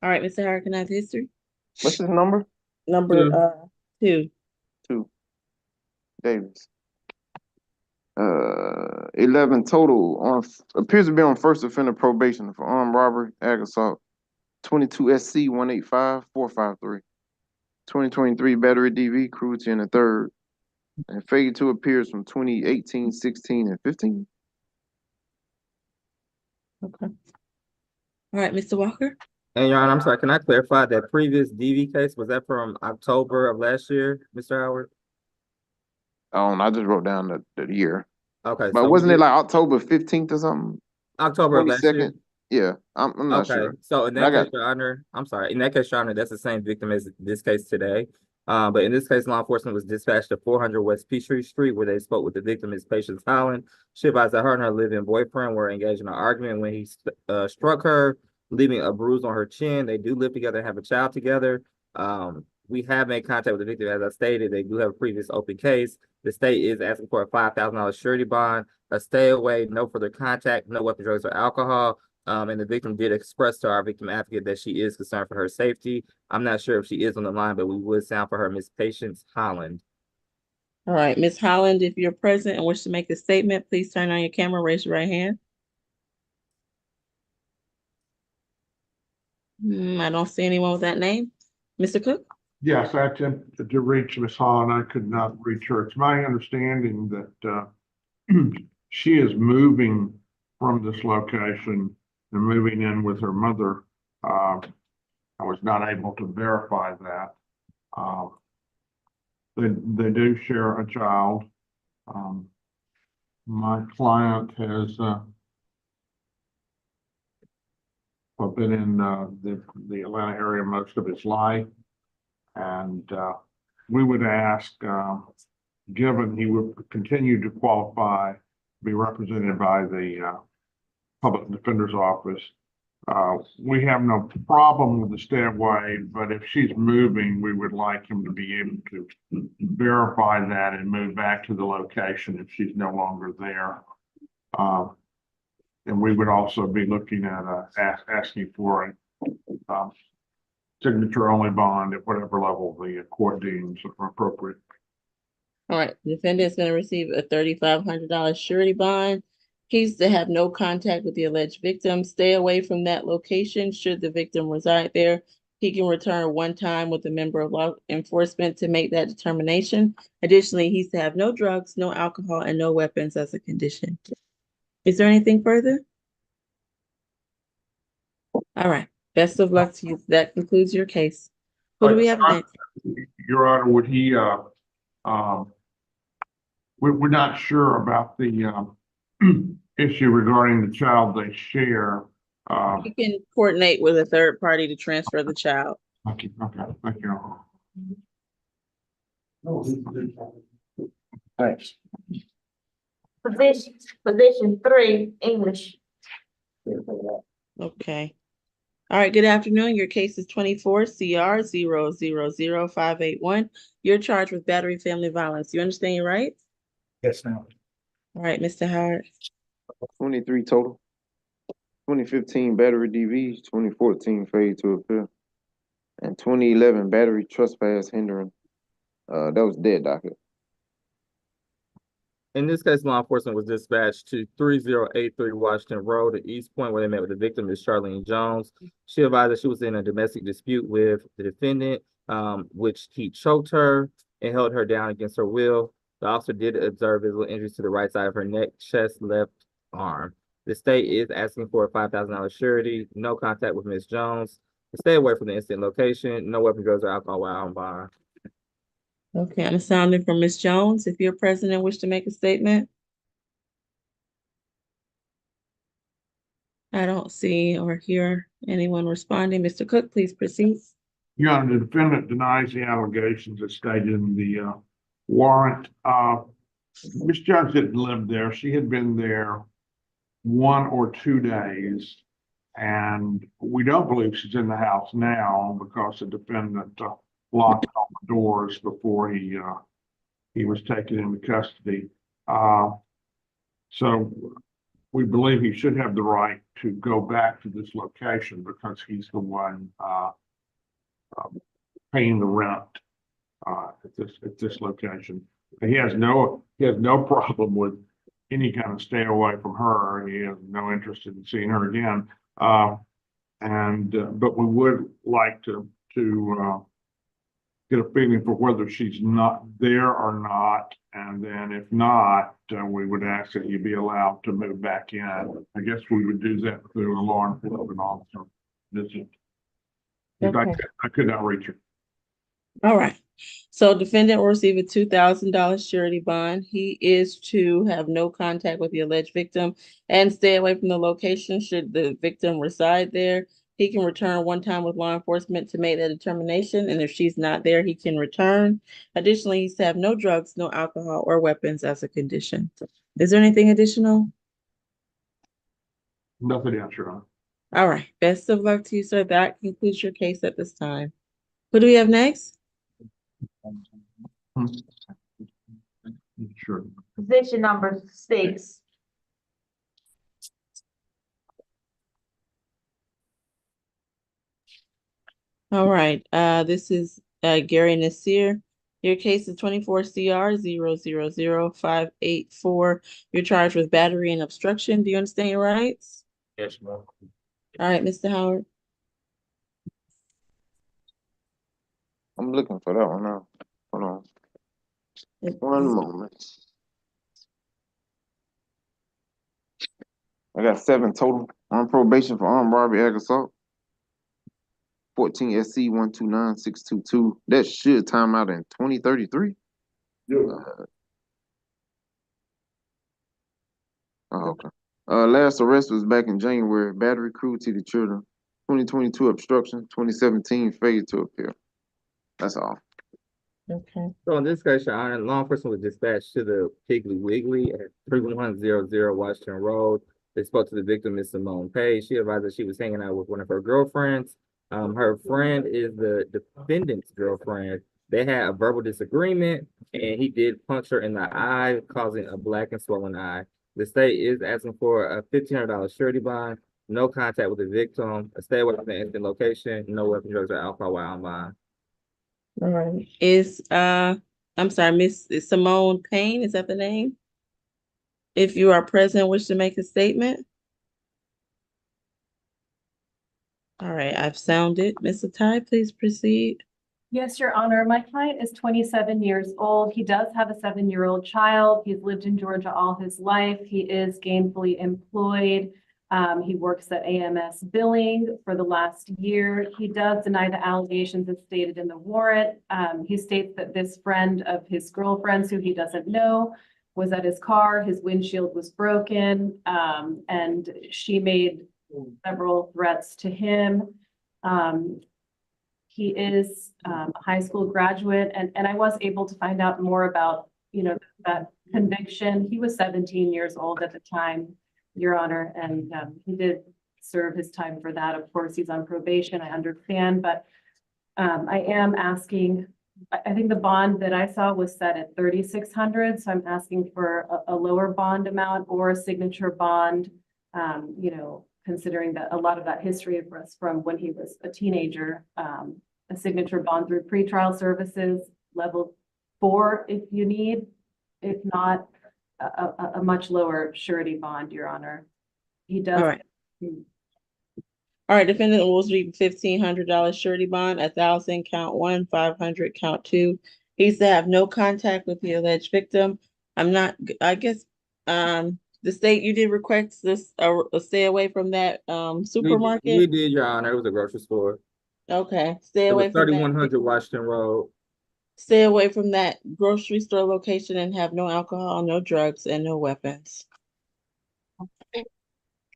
[SPEAKER 1] All right, Mr. Howard, can I have the history?
[SPEAKER 7] What's his number?
[SPEAKER 1] Number 2.
[SPEAKER 7] 2. Davis. 11 total on appears to be on first offender probation for armed robbery, ag assault, 22 SC 185453. 2023 battery DV, cruelty in the third, and failure to appears from 2018, 16, and 15.
[SPEAKER 1] Okay. All right, Mr. Walker.
[SPEAKER 2] And Your Honor, I'm sorry, can I clarify that previous DV case, was that from October of last year, Mr. Howard?
[SPEAKER 7] I just wrote down the year.
[SPEAKER 2] Okay.
[SPEAKER 7] But
[SPEAKER 2] so
[SPEAKER 7] wasn't it like October 15th or something?
[SPEAKER 2] October of last year?
[SPEAKER 7] Yeah, I'm not
[SPEAKER 2] Okay,
[SPEAKER 7] sure.
[SPEAKER 2] so in that case, Your Honor, I'm sorry, in that case, Your Honor, that's the same victim as this case today. But in this case, law enforcement was dispatched to 400 West Peachtree Street, where they spoke with the victim, Ms. Patience Holland. She advised that her and her live-in boyfriend were engaged in an argument when he struck her, leaving a bruise on her chin. They do live together and have a child together. We have made contact with the victim. As I stated, they do have a previous open case. The state is asking for a $5,000 surety bond, a stay away, no further contact, no weapons, drugs, or alcohol. And the victim did express to our victim advocate that she is concerned for her safety. I'm not sure if she is on the line, but we would sound for her, Ms. Patience Holland.
[SPEAKER 1] All right, Ms. Holland, if you're present and wish to make a statement, please turn on your camera, raise your right hand. I don't see anyone with that name. Mr. Cook?
[SPEAKER 6] Yes, I attempted to reach Ms. Holland. I could not reach her. It's my understanding that she is moving from this location and moving in with her mother. I was not able to verify that. They do share a child. My client has been in the Atlanta area most of his life. And we would ask, given he would continue to qualify, be represented by the Public Defender's Office. We have no problem with the stay away, but if she's moving, we would like him to be able to verify that and move back to the location if she's no longer there. And we would also be looking at asking for a signature only bond at whatever level the court deems appropriate.
[SPEAKER 1] All right, the defendant is going to receive a $3,500 surety bond. He's to have no contact with the alleged victim, stay away from that location should the victim reside there. He can return one time with a member of law enforcement to make that determination. Additionally, he's to have no drugs, no alcohol, and no weapons as a condition. Is there anything further? All right, best of luck to you. That concludes your case. Who do we have next?
[SPEAKER 6] Your Honor, would he, we're not sure about the issue regarding the child they share.
[SPEAKER 1] You can coordinate with a third party to transfer the child.
[SPEAKER 6] Okay, thank you.
[SPEAKER 4] Position 3, English.
[SPEAKER 1] Okay. All right, good afternoon. Your case is 24 CR 0000581. You're charged with battery family violence. You understand your rights?
[SPEAKER 5] Yes, ma'am.
[SPEAKER 1] All right, Mr. Howard.
[SPEAKER 7] 23 total. 2015 battery DV, 2014 fade to appear, and 2011 battery trespass hindering. That was dead docket.
[SPEAKER 2] In this case, law enforcement was dispatched to 3083 Washington Road at East Point, where they met with the victim, Ms. Charlene Jones. She advised that she was in a domestic dispute with the defendant, which he choked her and held her down against her will. The officer did observe visible injuries to the right side of her neck, chest, left arm. The state is asking for a $5,000 surety, no contact with Ms. Jones. Stay away from the incident location, no weapon, drugs, or alcohol while on bond.
[SPEAKER 1] Okay, I'm sounding for Ms. Jones. If you're present and wish to make a statement. I don't see or hear anyone responding. Mr. Cook, please proceed.
[SPEAKER 6] Your Honor, the defendant denies the allegations as stated in the warrant. Ms. Jones didn't live there. She had been there 1 or 2 days. And we don't believe she's in the house now because the defendant locked all the doors before he was taken into custody. So we believe he should have the right to go back to this location because he's the one paying the rent at this location. He has no problem with any kind of stay away from her. He has no interest in seeing her again. But we would like to get a feeling for whether she's not there or not. And then if not, we would ask that you be allowed to move back in. I guess we would do that through a law enforcement officer visit.
[SPEAKER 1] Okay.
[SPEAKER 6] I could not reach her.
[SPEAKER 1] All right. So defendant will receive a $2,000 surety bond. He is to have no contact with the alleged victim and stay away from the location should the victim reside there. He can return one time with law enforcement to make that determination, and if she's not there, he can return. Additionally, he's to have no drugs, no alcohol, or weapons as a condition. Is there anything additional?
[SPEAKER 6] Nothing else, Your Honor.
[SPEAKER 1] All right. Best of luck to you, sir. That concludes your case at this time. Who do we have next?
[SPEAKER 6] Sure.
[SPEAKER 4] Position number 6.
[SPEAKER 1] All right, this is Gary Nasir. Your case is 24 CR 0000584. You're charged with battery and obstruction. Do you understand your rights?
[SPEAKER 5] Yes, ma'am.
[SPEAKER 1] All right, Mr. Howard.
[SPEAKER 7] I'm looking for that one now. Hold on. One moment. I got 7 total on probation for armed robbery, ag assault. 14 SC 129622. That should time out in 2033. Okay. Last arrest was back in January. Battery, cruelty to children. 2022 obstruction. 2017 failure to appear. That's all.
[SPEAKER 1] Okay.
[SPEAKER 2] So in this case, Your Honor, law enforcement was dispatched to the Piggly Wiggly at 3100 Washington Road. They spoke to the victim, Ms. Simone Page. She advised that she was hanging out with one of her girlfriends. Her friend is the defendant's girlfriend. They had a verbal disagreement, and he did punch her in the eye, causing a black and swollen eye. The state is asking for a $1,500 surety bond, no contact with the victim, a stay away from the incident location, no weapon, drugs, or alcohol while on bond.
[SPEAKER 1] All right. I'm sorry, Miss Simone Payne, is that the name? If you are present, wish to make a statement. All right, I've sounded. Mr. Ty, please proceed.
[SPEAKER 9] Yes, Your Honor. My client is 27 years old. He does have a 7-year-old child. He's lived in Georgia all his life. He is gainfully employed. He works at AMS Billing for the last year. He does deny the allegations as stated in the warrant. He states that this friend of his girlfriend's, who he doesn't know, was at his car. His windshield was broken, and she made several threats to him. He is a high school graduate, and I was able to find out more about, that conviction. He was 17 years old at the time, Your Honor, and he did serve his time for that. Of course, he's on probation, I understand, but I am asking, I think the bond that I saw was set at 3,600, so I'm asking for a lower bond amount or a signature bond. You know, considering that a lot of that history was from when he was a teenager, a signature bond through pretrial services, level 4 if you need, if not, a much lower surety bond, Your Honor. He does.
[SPEAKER 1] All right. All right, defendant will receive $1,500 surety bond, 1,000 count 1, 500 count 2. He's to have no contact with the alleged victim. I guess, the state, you did request this, stay away from that,
[SPEAKER 2] We
[SPEAKER 1] supermarket?
[SPEAKER 2] did, Your Honor. It was a grocery store.
[SPEAKER 1] Okay, stay
[SPEAKER 2] It was
[SPEAKER 1] away from that.
[SPEAKER 2] 3100 Washington Road.
[SPEAKER 1] Stay away from that grocery store location and have no alcohol, no drugs, and no weapons.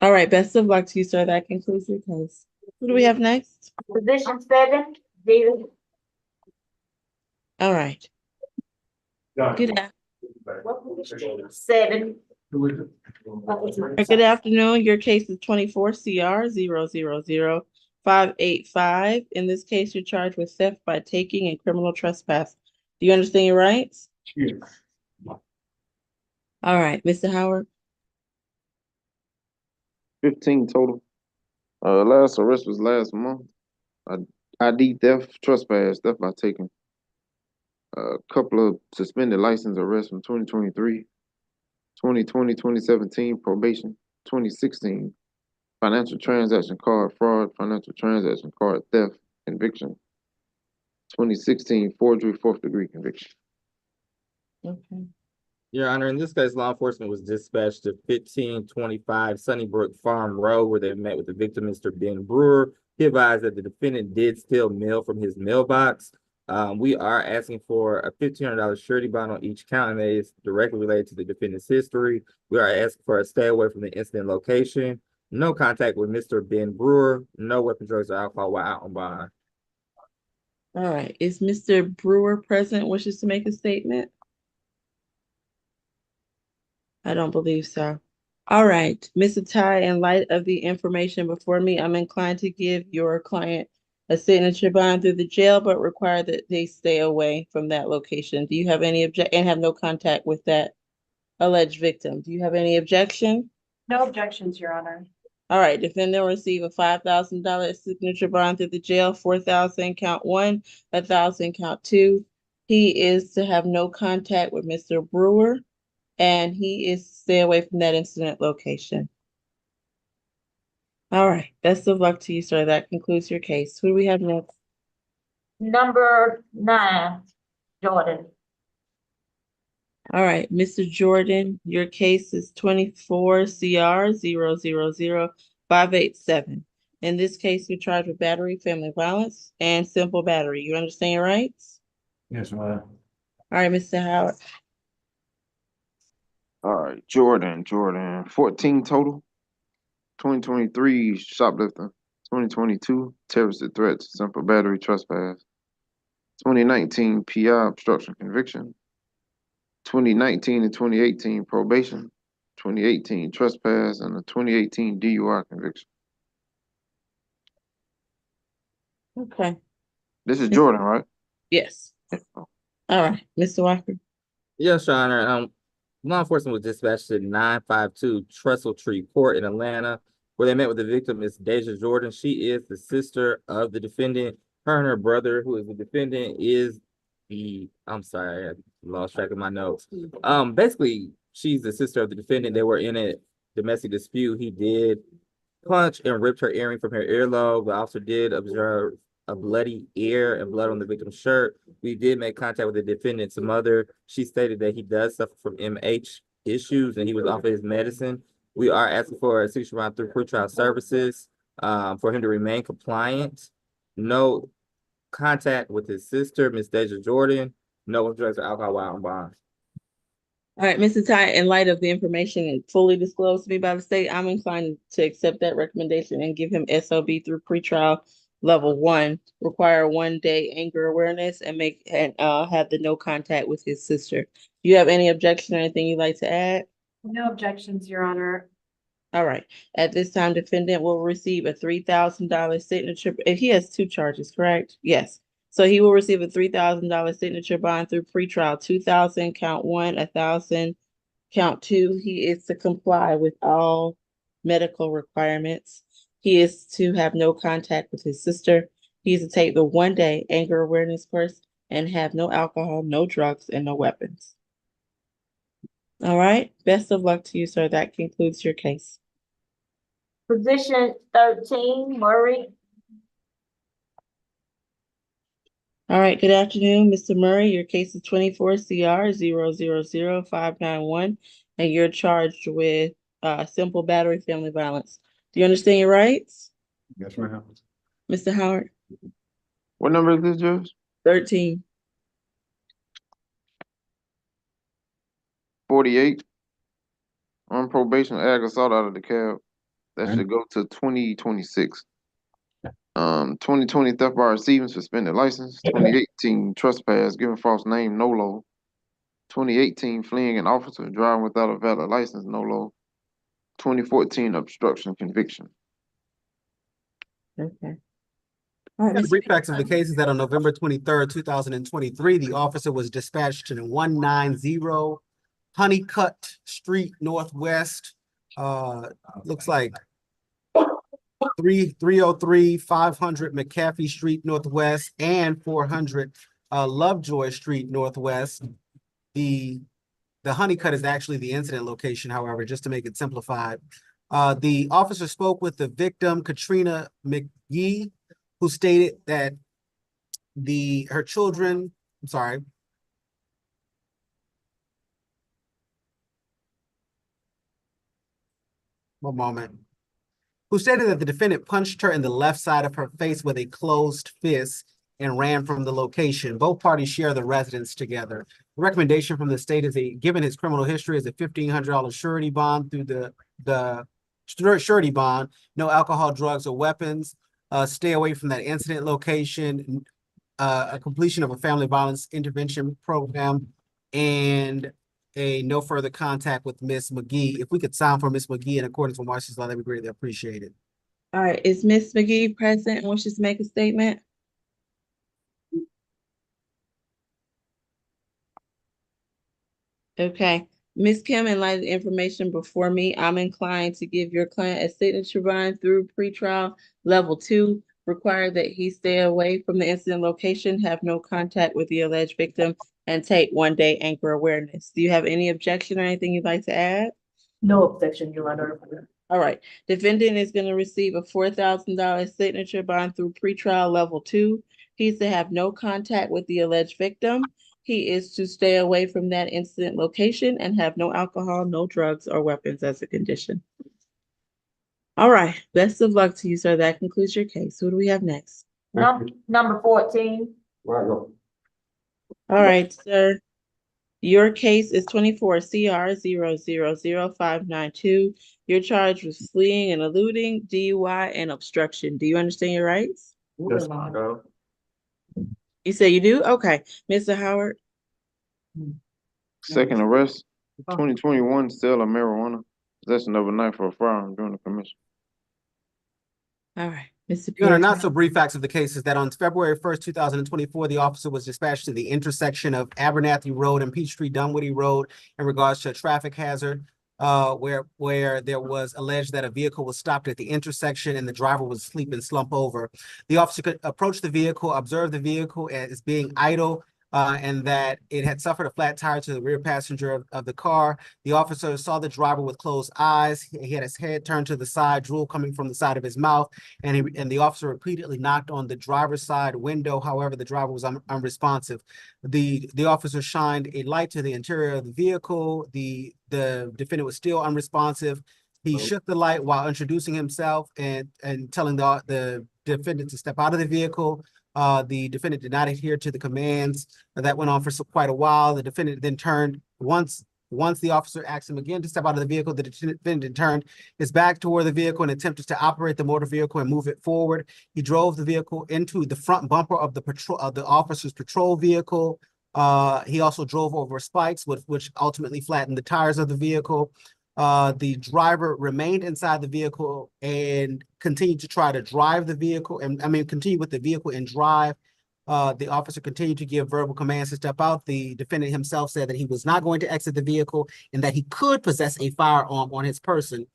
[SPEAKER 1] All right, best of luck to you, sir. That concludes your case. Who do we have next?
[SPEAKER 4] Position 7, David.
[SPEAKER 1] All right. Good,
[SPEAKER 4] What position? 7.
[SPEAKER 1] good afternoon. Your case is 24 CR 0000585. In this case, you're charged with theft by taking and criminal trespass. Do you understand your rights?
[SPEAKER 6] Yes.
[SPEAKER 1] All right, Mr. Howard.
[SPEAKER 7] 15 total. Last arrest was last month. ID theft, trespass, theft by taking. A couple of suspended license arrests from 2023, 2020, 2017, probation, 2016, financial transaction card fraud, financial transaction card theft, conviction, 2016, forgery, 4th degree conviction.
[SPEAKER 1] Okay.
[SPEAKER 2] Your Honor, in this case, law enforcement was dispatched to 1525 Sunnybrook Farm Road, where they met with the victim, Mr. Ben Brewer. He advised that the defendant did steal mail from his mailbox. We are asking for a $1,500 surety bond on each count, and that is directly related to the defendant's history. We are asking for a stay away from the incident location, no contact with Mr. Ben Brewer, no weapon, drugs, or alcohol while out on bond.
[SPEAKER 1] All right. Is Mr. Brewer present, wishes to make a statement? I don't believe so. All right, Mr. Ty, in light of the information before me, I'm inclined to give your client a signature bond through the jail, but require that they stay away from that location. Do you have any and have no contact with that alleged victim? Do you have any objection?
[SPEAKER 9] No objections, Your Honor.
[SPEAKER 1] All right, defendant will receive a $5,000 signature bond through the jail, 4,000 count 1, 1,000 count 2. He is to have no contact with Mr. Brewer, and he is to stay away from that incident location. All right, best of luck to you, sir. That concludes your case. Who do we have next?
[SPEAKER 4] Number 9, Jordan.
[SPEAKER 1] All right, Mr. Jordan, your case is 24 CR 0000587. In this case, you're charged with battery, family violence, and simple battery. You understand your rights?
[SPEAKER 5] Yes, ma'am.
[SPEAKER 1] All right, Mr. Howard.
[SPEAKER 7] All right, Jordan, 14 total. 2023, shoplifting. 2022, terroristic threats, simple battery, trespass. 2019, PI, obstruction, conviction. 2019 and 2018, probation. 2018, trespass, and the 2018 DUI conviction.
[SPEAKER 1] Okay.
[SPEAKER 7] This is Jordan, right?
[SPEAKER 1] Yes. All right, Mr. Walker.
[SPEAKER 2] Yes, Your Honor. Law enforcement was dispatched to 952 Trestle Tree Court in Atlanta, where they met with the victim, Ms. Deja Jordan. She is the sister of the defendant. Her and her brother, who is the defendant, is I'm sorry, I lost track of my notes. Basically, she's the sister of the defendant. They were in a domestic dispute. He did punch and ripped her earring from her earlobe. The officer did observe a bloody ear and blood on the victim's shirt. We did make contact with the defendant's mother. She stated that he does suffer from MH issues and he was off of his medicine. We are asking for a 6 round through pretrial services for him to remain compliant. No contact with his sister, Miss Deja Jordan. No drugs or alcohol while on bond.
[SPEAKER 1] All right, Mr. Ty, in light of the information fully disclosed to me by the state, I'm inclined to accept that recommendation and give him SOB through pretrial level 1, require 1-day anger awareness, and have the no contact with his sister. Do you have any objection or anything you'd like to add?
[SPEAKER 9] No objections, Your Honor.
[SPEAKER 1] All right. At this time, defendant will receive a $3,000 signature. If he has two charges, correct? Yes. So he will receive a $3,000 signature bond through pretrial, 2,000, count one, 1,000, count two. He is to comply with all medical requirements. He is to have no contact with his sister. He is to take the 1-day anger awareness course and have no alcohol, no drugs, and no weapons. All right. Best of luck to you, sir. That concludes your case.
[SPEAKER 4] Position 13, Murray.
[SPEAKER 1] All right, good afternoon, Mr. Murray. Your case is 24 CR 000591, and you're charged with simple battery family violence. Do you understand your rights,
[SPEAKER 5] Yes, ma'am.
[SPEAKER 1] Mr. Howard?
[SPEAKER 7] What number is this, Judge?
[SPEAKER 1] 13.
[SPEAKER 7] 48. On probation, ag assault out of the cab. That
[SPEAKER 5] Okay.
[SPEAKER 7] should go to 2026. 2020 theft by receiving suspended license. 2018 trespass, giving false name, NOLO. 2018 fleeing an officer, driving without a valid license, NOLO. 2014 obstruction conviction.
[SPEAKER 1] Okay. All right,
[SPEAKER 8] The
[SPEAKER 1] Mr.
[SPEAKER 8] brief facts of the case is that on November 23rd, 2023, the officer was dispatched to 190 Honeycutt Street Northwest. Looks like 303 500 McAfee Street Northwest and 400 Lovejoy Street Northwest. The Honeycutt is actually the incident location, however, just to make it simplified. The officer spoke with the victim, Katrina McGee, who stated that her children, I'm sorry. One moment. Who stated that the defendant punched her in the left side of her face with a closed fist and ran from the location. Both parties share the residence together. The recommendation from the state is given his criminal history, is a $1,500 surety bond through the surety bond, no alcohol, drugs, or weapons. Stay away from that incident location, a completion of a family violence intervention program, and a no further contact with Miss McGee. If we could sign for Miss McGee in accordance with Washington's law, that'd be greatly appreciated.
[SPEAKER 1] All right, is Miss McGee present and wishes to make a statement? Okay, Miss Kim, in light of the information before me, I'm inclined to give your client a signature bond through pretrial level 2, require that he stay away from the incident location, have no contact with the alleged victim, and take 1-day anger awareness. Do you have any objection or anything you'd like to add?
[SPEAKER 4] No objection, Your Honor.
[SPEAKER 1] All right, defendant is going to receive a $4,000 signature bond through pretrial level 2. He's to have no contact with the alleged victim. He is to stay away from that incident location and have no alcohol, no drugs, or weapons as a condition. All right, best of luck to you, sir. That concludes your case. Who do we have next?
[SPEAKER 4] Number 14.
[SPEAKER 5] Right, go.
[SPEAKER 1] All right, sir. Your case is 24 CR 000592. You're charged with fleeing and eluding, DUI, and obstruction. Do you understand your rights?
[SPEAKER 5] Yes, ma'am.
[SPEAKER 1] You say you do? Okay. Mr. Howard?
[SPEAKER 7] Second arrest, 2021 sale of marijuana, possession of a knife or a firearm during the commission.
[SPEAKER 1] All right. Mr.
[SPEAKER 8] Your Honor,
[SPEAKER 1] Pierre?
[SPEAKER 8] not so brief facts of the case is that on February 1st, 2024, the officer was dispatched to the intersection of Abernathy Road and Peachtree Dunwoody Road in regards to a traffic hazard, where there was alleged that a vehicle was stopped at the intersection and the driver was asleep and slumped over. The officer could approach the vehicle, observe the vehicle as being idle, and that it had suffered a flat tire to the rear passenger of the car. The officer saw the driver with closed eyes. He had his head turned to the side, drool coming from the side of his mouth, and the officer repeatedly knocked on the driver's side window. However, the driver was unresponsive. The officer shined a light to the interior of the vehicle. The defendant was still unresponsive. He shook the light while introducing himself and telling the defendant to step out of the vehicle. The defendant did not adhere to the commands. That went on for quite a while. The defendant then turned once the officer asked him again to step out of the vehicle. The defendant turned his back toward the vehicle and attempted to operate the motor vehicle and move it forward. He drove the vehicle into the front bumper of the officer's patrol vehicle. He also drove over spikes, which ultimately flattened the tires of the vehicle. The driver remained inside the vehicle and continued to try to drive the vehicle continue with the vehicle and drive. The officer continued to give verbal commands to step out. The defendant himself said that he was not going to exit the vehicle and that he could possess a firearm on his person.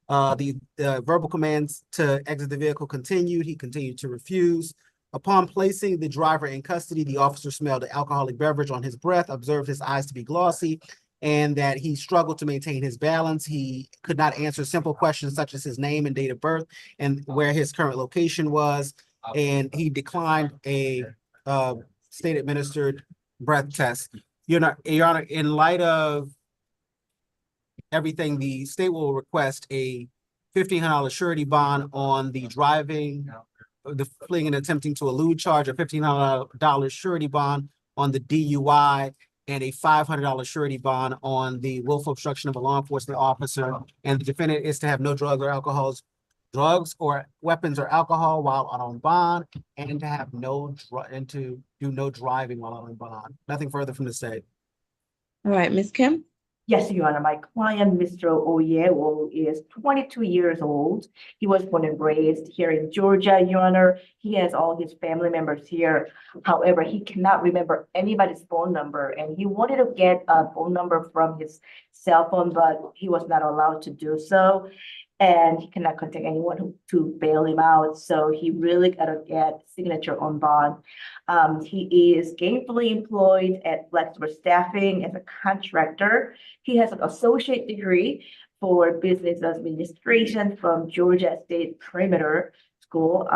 [SPEAKER 8] The verbal commands to exit the vehicle continued. He continued to refuse. Upon placing the driver in custody, the officer smelled an alcoholic beverage on his breath, observed his eyes to be glossy, and that he struggled to maintain his balance. He could not answer simple questions such as his name and date of birth and where his current location was. And he declined a state-administered breath test. Your Honor, in light of everything, the state will request a $1,500 surety bond on the driving, the fleeing and attempting to elude charge, a $1,500 surety bond on the DUI, and a $500 surety bond on the willful obstruction of a law enforcement officer. And the defendant is to have no drugs or weapons or alcohol while on bond, and to have to do no driving while on bond. Nothing further from the state.
[SPEAKER 1] All right, Ms. Kim?
[SPEAKER 4] Yes, Your Honor, my client, Mr. Oyewo, is 22 years old. He was born and raised here in Georgia, Your Honor. He has all his family members here. However, he cannot remember anybody's phone number, and he wanted to get a phone number from his cell phone, but he was not allowed to do so. And he cannot contact anyone to bail him out. So he really got to get signature on bond. He is gainfully employed at Flexible Staffing as a contractor. He has an associate degree for business administration from Georgia State Perimeter School.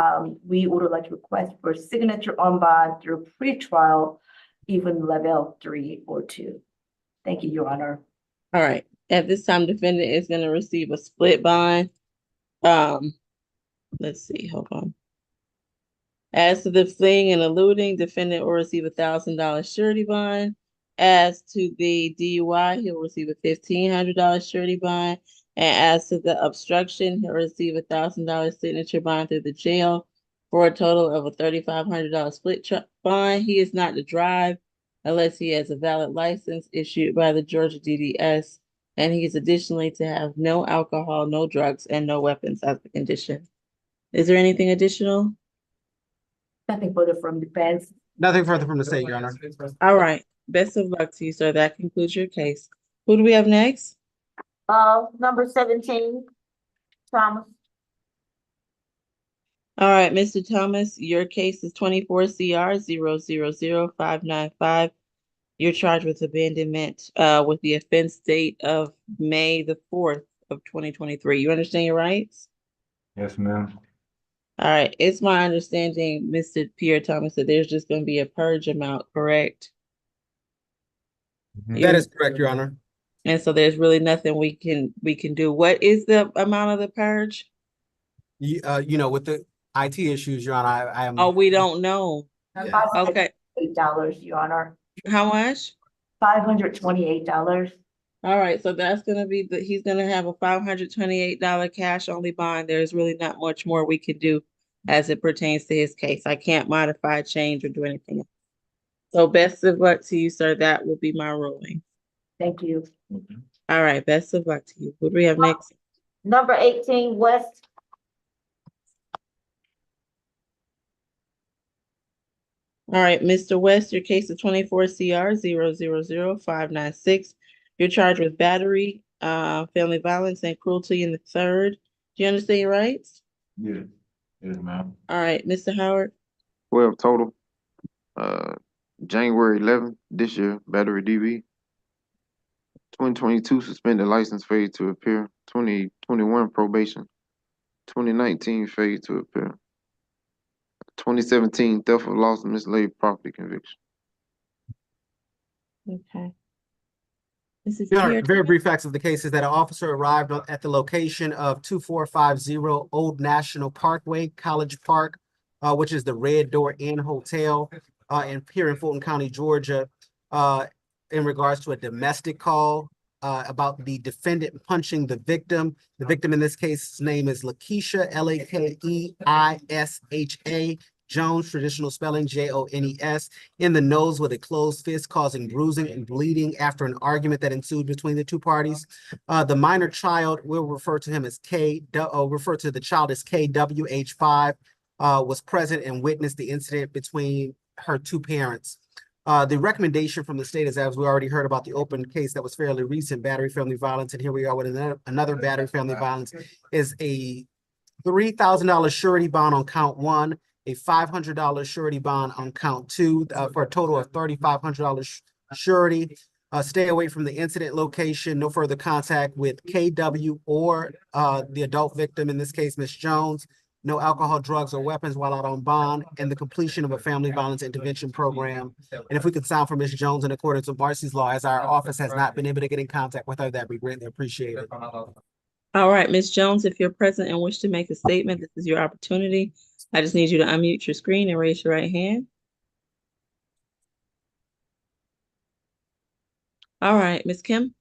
[SPEAKER 4] We would like to request for signature on bond through pretrial, even level 3 or 2. Thank you, Your Honor.
[SPEAKER 1] All right. At this time, defendant is going to receive a split bond. Let's see. Hold on. As to the fleeing and eluding, defendant will receive $1,000 surety bond. As to the DUI, he'll receive a $1,500 surety bond. And as to the obstruction, he'll receive a $1,000 signature bond through the jail for a total of a $3,500 split bond. He is not to drive unless he has a valid license issued by the Georgia DDS. And he is additionally to have no alcohol, no drugs, and no weapons as a condition. Is there anything additional?
[SPEAKER 4] Nothing further from defense.
[SPEAKER 8] Nothing further from the state, Your Honor.
[SPEAKER 1] All right. Best of luck to you, sir. That concludes your case. Who do we have next?
[SPEAKER 4] Number 17, Thomas.
[SPEAKER 1] All right, Mr. Thomas, your case is 24 CR 000595. You're charged with abandonment with the offense date of May the 4th of 2023. You understand your rights?
[SPEAKER 5] Yes, ma'am.
[SPEAKER 1] All right. It's my understanding, Mr. Pierre Thomas, that there's just going to be a purge amount, correct?
[SPEAKER 8] That is correct, Your Honor.
[SPEAKER 1] And so there's really nothing we can do. What is the amount of the purge?
[SPEAKER 8] With the IT issues, Your Honor, I am.
[SPEAKER 1] Oh, we don't know. Okay.
[SPEAKER 4] $8, Your Honor.
[SPEAKER 1] How much?
[SPEAKER 4] $528.
[SPEAKER 1] All right, so that's gonna be he's gonna have a $528 cash only bond. There's really not much more we can do as it pertains to his case. I can't modify, change, or do anything else. So best of luck to you, sir. That will be my ruling.
[SPEAKER 4] Thank you.
[SPEAKER 1] All right, best of luck to you. What do we have next?
[SPEAKER 4] Number 18, West.
[SPEAKER 1] All right, Mr. West, your case is 24 CR 000596. You're charged with battery, family violence, and cruelty in the third. Do you understand your rights?
[SPEAKER 5] Yeah. Yes, ma'am.
[SPEAKER 1] All right, Mr. Howard.
[SPEAKER 7] 12 total. January 11th this year, battery DV. 2022 suspended license fade to appear. 2021 probation. 2019 fade to appear. 2017 theft of lost and mislaid property conviction.
[SPEAKER 1] Okay. This is
[SPEAKER 8] Your Honor,
[SPEAKER 1] Pierre.
[SPEAKER 8] very brief facts of the case is that an officer arrived at the location of 2450 Old National Parkway, College Park, which is the Red Door Inn Hotel here in Fulton County, Georgia, in regards to a domestic call about the defendant punching the victim. The victim in this case's name is Lakeisha, Lakeisha Jones, traditional spelling Jones, in the nose with a closed fist, causing bruising and bleeding after an argument that ensued between the two parties. The minor child, we'll refer to him as refer to the child as KW, age 5, was present and witnessed the incident between her two parents. The recommendation from the state is, as we already heard about the open case that was fairly recent, battery, family violence, and here we are with another battery, family violence, is a $3,000 surety bond on count 1, a $500 surety bond on count 2, for a total of $3,500 surety. Stay away from the incident location, no further contact with KW or the adult victim, in this case, Ms. Jones. No alcohol, drugs, or weapons while out on bond, and the completion of a family violence intervention program. And if we could sound for Ms. Jones in accordance with Marcy's law, as our office has not been able to get in contact with her, that'd be greatly appreciated.
[SPEAKER 1] All right, Ms. Jones, if you're present and wish to make a statement, this is your opportunity. I just need you to unmute your screen and raise your right hand. All right, Ms. Kim?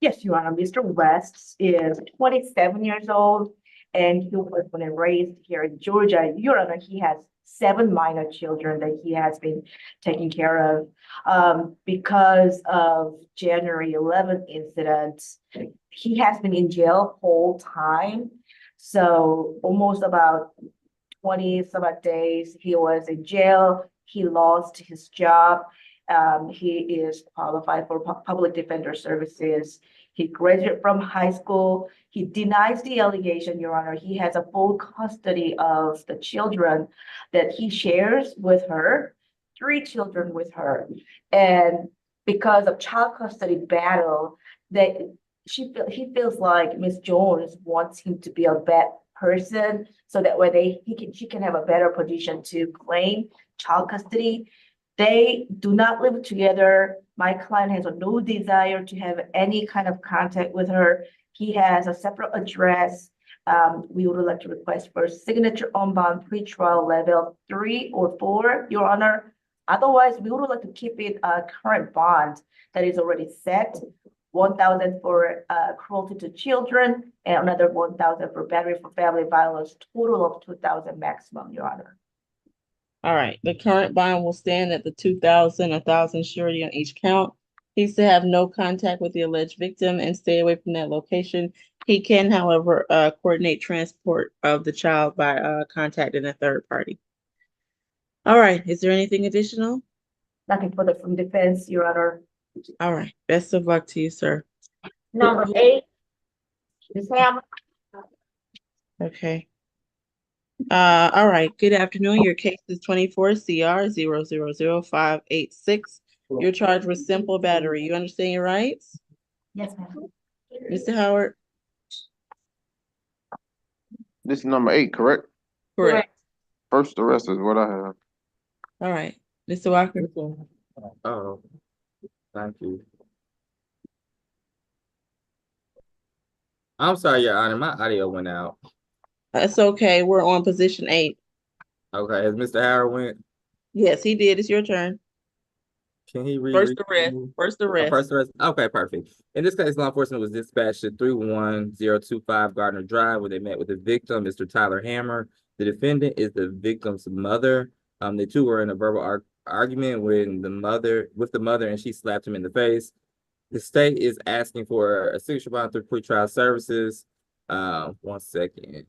[SPEAKER 4] Yes, Your Honor. Mr. West is 27 years old, and he was born and raised here in Georgia. Your Honor, he has 7 minor children that he has been taking care of. Because of January 11th incident, he has been in jail whole time. So almost about 20 some odd days he was in jail. He lost his job. He is qualified for public defender services. He graduated from high school. He denies the allegation, Your Honor. He has a full custody of the children that he shares with her, 3 children with her. And because of child custody battle, he feels like Ms. Jones wants him to be a bad person, so that way she can have a better position to claim child custody. They do not live together. My client has no desire to have any kind of contact with her. He has a separate address. We would like to request for signature on bond pretrial level 3 or 4, Your Honor. Otherwise, we would like to keep it a current bond that is already set. 1,000 for cruelty to children, and another 1,000 for battery for family violence, total of 2,000 maximum, Your Honor.
[SPEAKER 1] All right, the current bond will stand at the 2,000, 1,000 surety on each count. He's to have no contact with the alleged victim and stay away from that location. He can, however, coordinate transport of the child by contacting a third party. All right, is there anything additional?
[SPEAKER 4] Nothing further from defense, Your Honor.
[SPEAKER 1] All right, best of luck to you, sir.
[SPEAKER 3] Number 8, Ms. Hammer.
[SPEAKER 1] Okay. All right, good afternoon. Your case is 24 CR 0000586. You're charged with simple battery. You understand your rights?
[SPEAKER 4] Yes, ma'am.
[SPEAKER 1] Mr. Howard?
[SPEAKER 7] This is number 8, correct?
[SPEAKER 1] Correct.
[SPEAKER 7] First arrest is what I have.
[SPEAKER 1] All right, Mr. Walker?
[SPEAKER 2] Oh, thank you. I'm sorry, Your Honor, my audio went out.
[SPEAKER 1] That's okay. We're on position 8.
[SPEAKER 2] Okay, has Mr. Howard went?
[SPEAKER 1] Yes, he did. It's your turn.
[SPEAKER 2] Can he read?
[SPEAKER 1] First arrest. First
[SPEAKER 2] Oh,
[SPEAKER 1] arrest.
[SPEAKER 2] first arrest. Okay, perfect. In this case, law enforcement was dispatched to 31025 Gardner Drive, where they met with the victim, Mr. Tyler Hammer. The defendant is the victim's mother. The two were in a verbal argument with the mother, and she slapped him in the face. The state is asking for a signature bond through pretrial services. 1 second.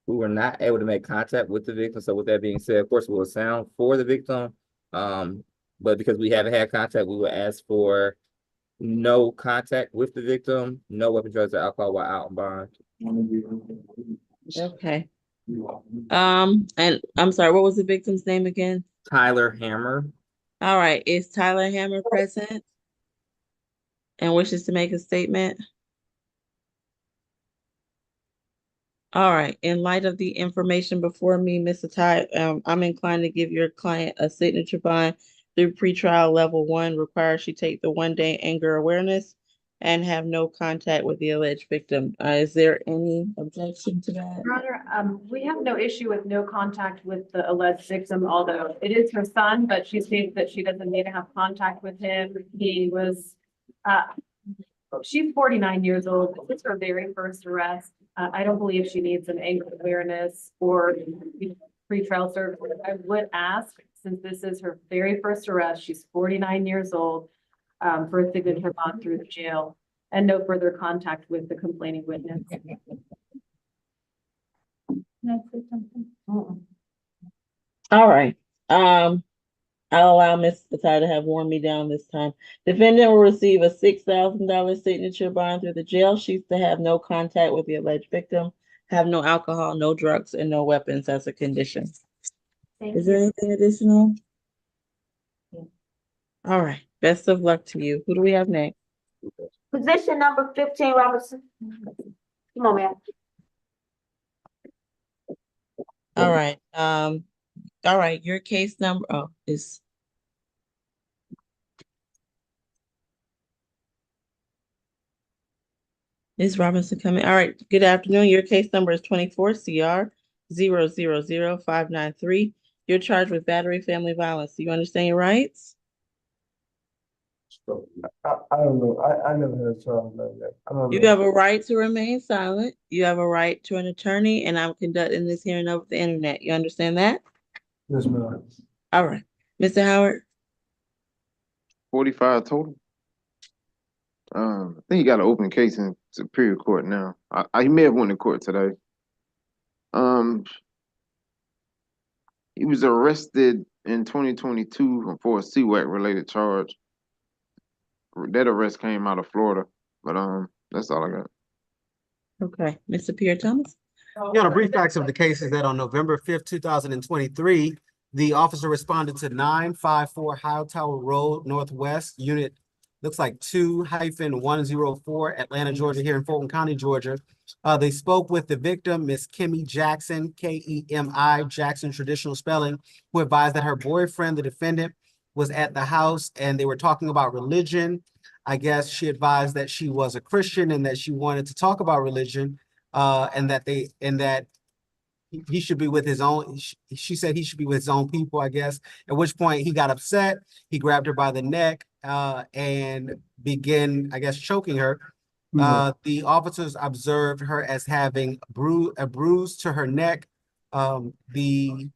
[SPEAKER 2] We were not able to make contact with the victim. So with that being said, of course, we will sound for the victim. But because we haven't had contact, we will ask for no contact with the victim, no weapon, drugs, or alcohol while out on bond.
[SPEAKER 1] Okay. And I'm sorry, what was the victim's name again?
[SPEAKER 2] Tyler Hammer.
[SPEAKER 1] All right, is Tyler Hammer present and wishes to make a statement? All right, in light of the information before me, Mr. Ty, I'm inclined to give your client a signature bond through pretrial level 1, requires she take the 1-day anger awareness and have no contact with the alleged victim. Is there any objection to that?
[SPEAKER 12] Your Honor, we have no issue with no contact with the alleged victim, although it is her son, but she states that she doesn't need to have contact with him. He was She's 49 years old. This is her very first arrest. I don't believe she needs an anger awareness or pretrial services. I would ask, since this is her very first arrest, she's 49 years old, for a signature bond through the jail and no further contact with the complaining witness.
[SPEAKER 1] All right. I'll allow Ms. Fatai to have worn me down this time. Defendant will receive a $6,000 signature bond through the jail. She's to have no contact with the alleged victim, have no alcohol, no drugs, and no weapons as a condition. Is there anything additional? All right. Best of luck to you. Who do we have next?
[SPEAKER 3] Position number 15, Robinson. Come on, man.
[SPEAKER 1] All right. All right. Your case number is Robinson coming? All right. Good afternoon. Your case number is 24 CR 000593. You're charged with battery, family violence. Do you understand your rights?
[SPEAKER 13] I don't know. I never had a child like that. I don't
[SPEAKER 1] You
[SPEAKER 13] know.
[SPEAKER 1] have a right to remain silent. You have a right to an attorney, and I'm conducting this hearing over the internet. You understand that?
[SPEAKER 13] Yes, ma'am.
[SPEAKER 1] All right. Mr. Howard?
[SPEAKER 7] 45 total. I think he got an open case in Superior Court now. He may have went to court today. He was arrested in 2022 for a CWAC related charge. That arrest came out of Florida, but that's all I got.
[SPEAKER 1] Okay. Mr. Pierre Thomas?
[SPEAKER 8] The brief facts of the case is that on November 5th, 2023, the officer responded to 954 High Tower Road Northwest, unit looks like 2-104, Atlanta, Georgia, here in Fulton County, Georgia. They spoke with the victim, Miss Kimmy Jackson, Kemi Jackson, traditional spelling, who advised that her boyfriend, the defendant, was at the house and they were talking about religion. I guess she advised that she was a Christian and that she wanted to talk about religion, and that he should be with his own, she said he should be with his own people, I guess, at which point he got upset. He grabbed her by the neck and began, I guess, choking her. The officers observed her as having a bruise to her neck. The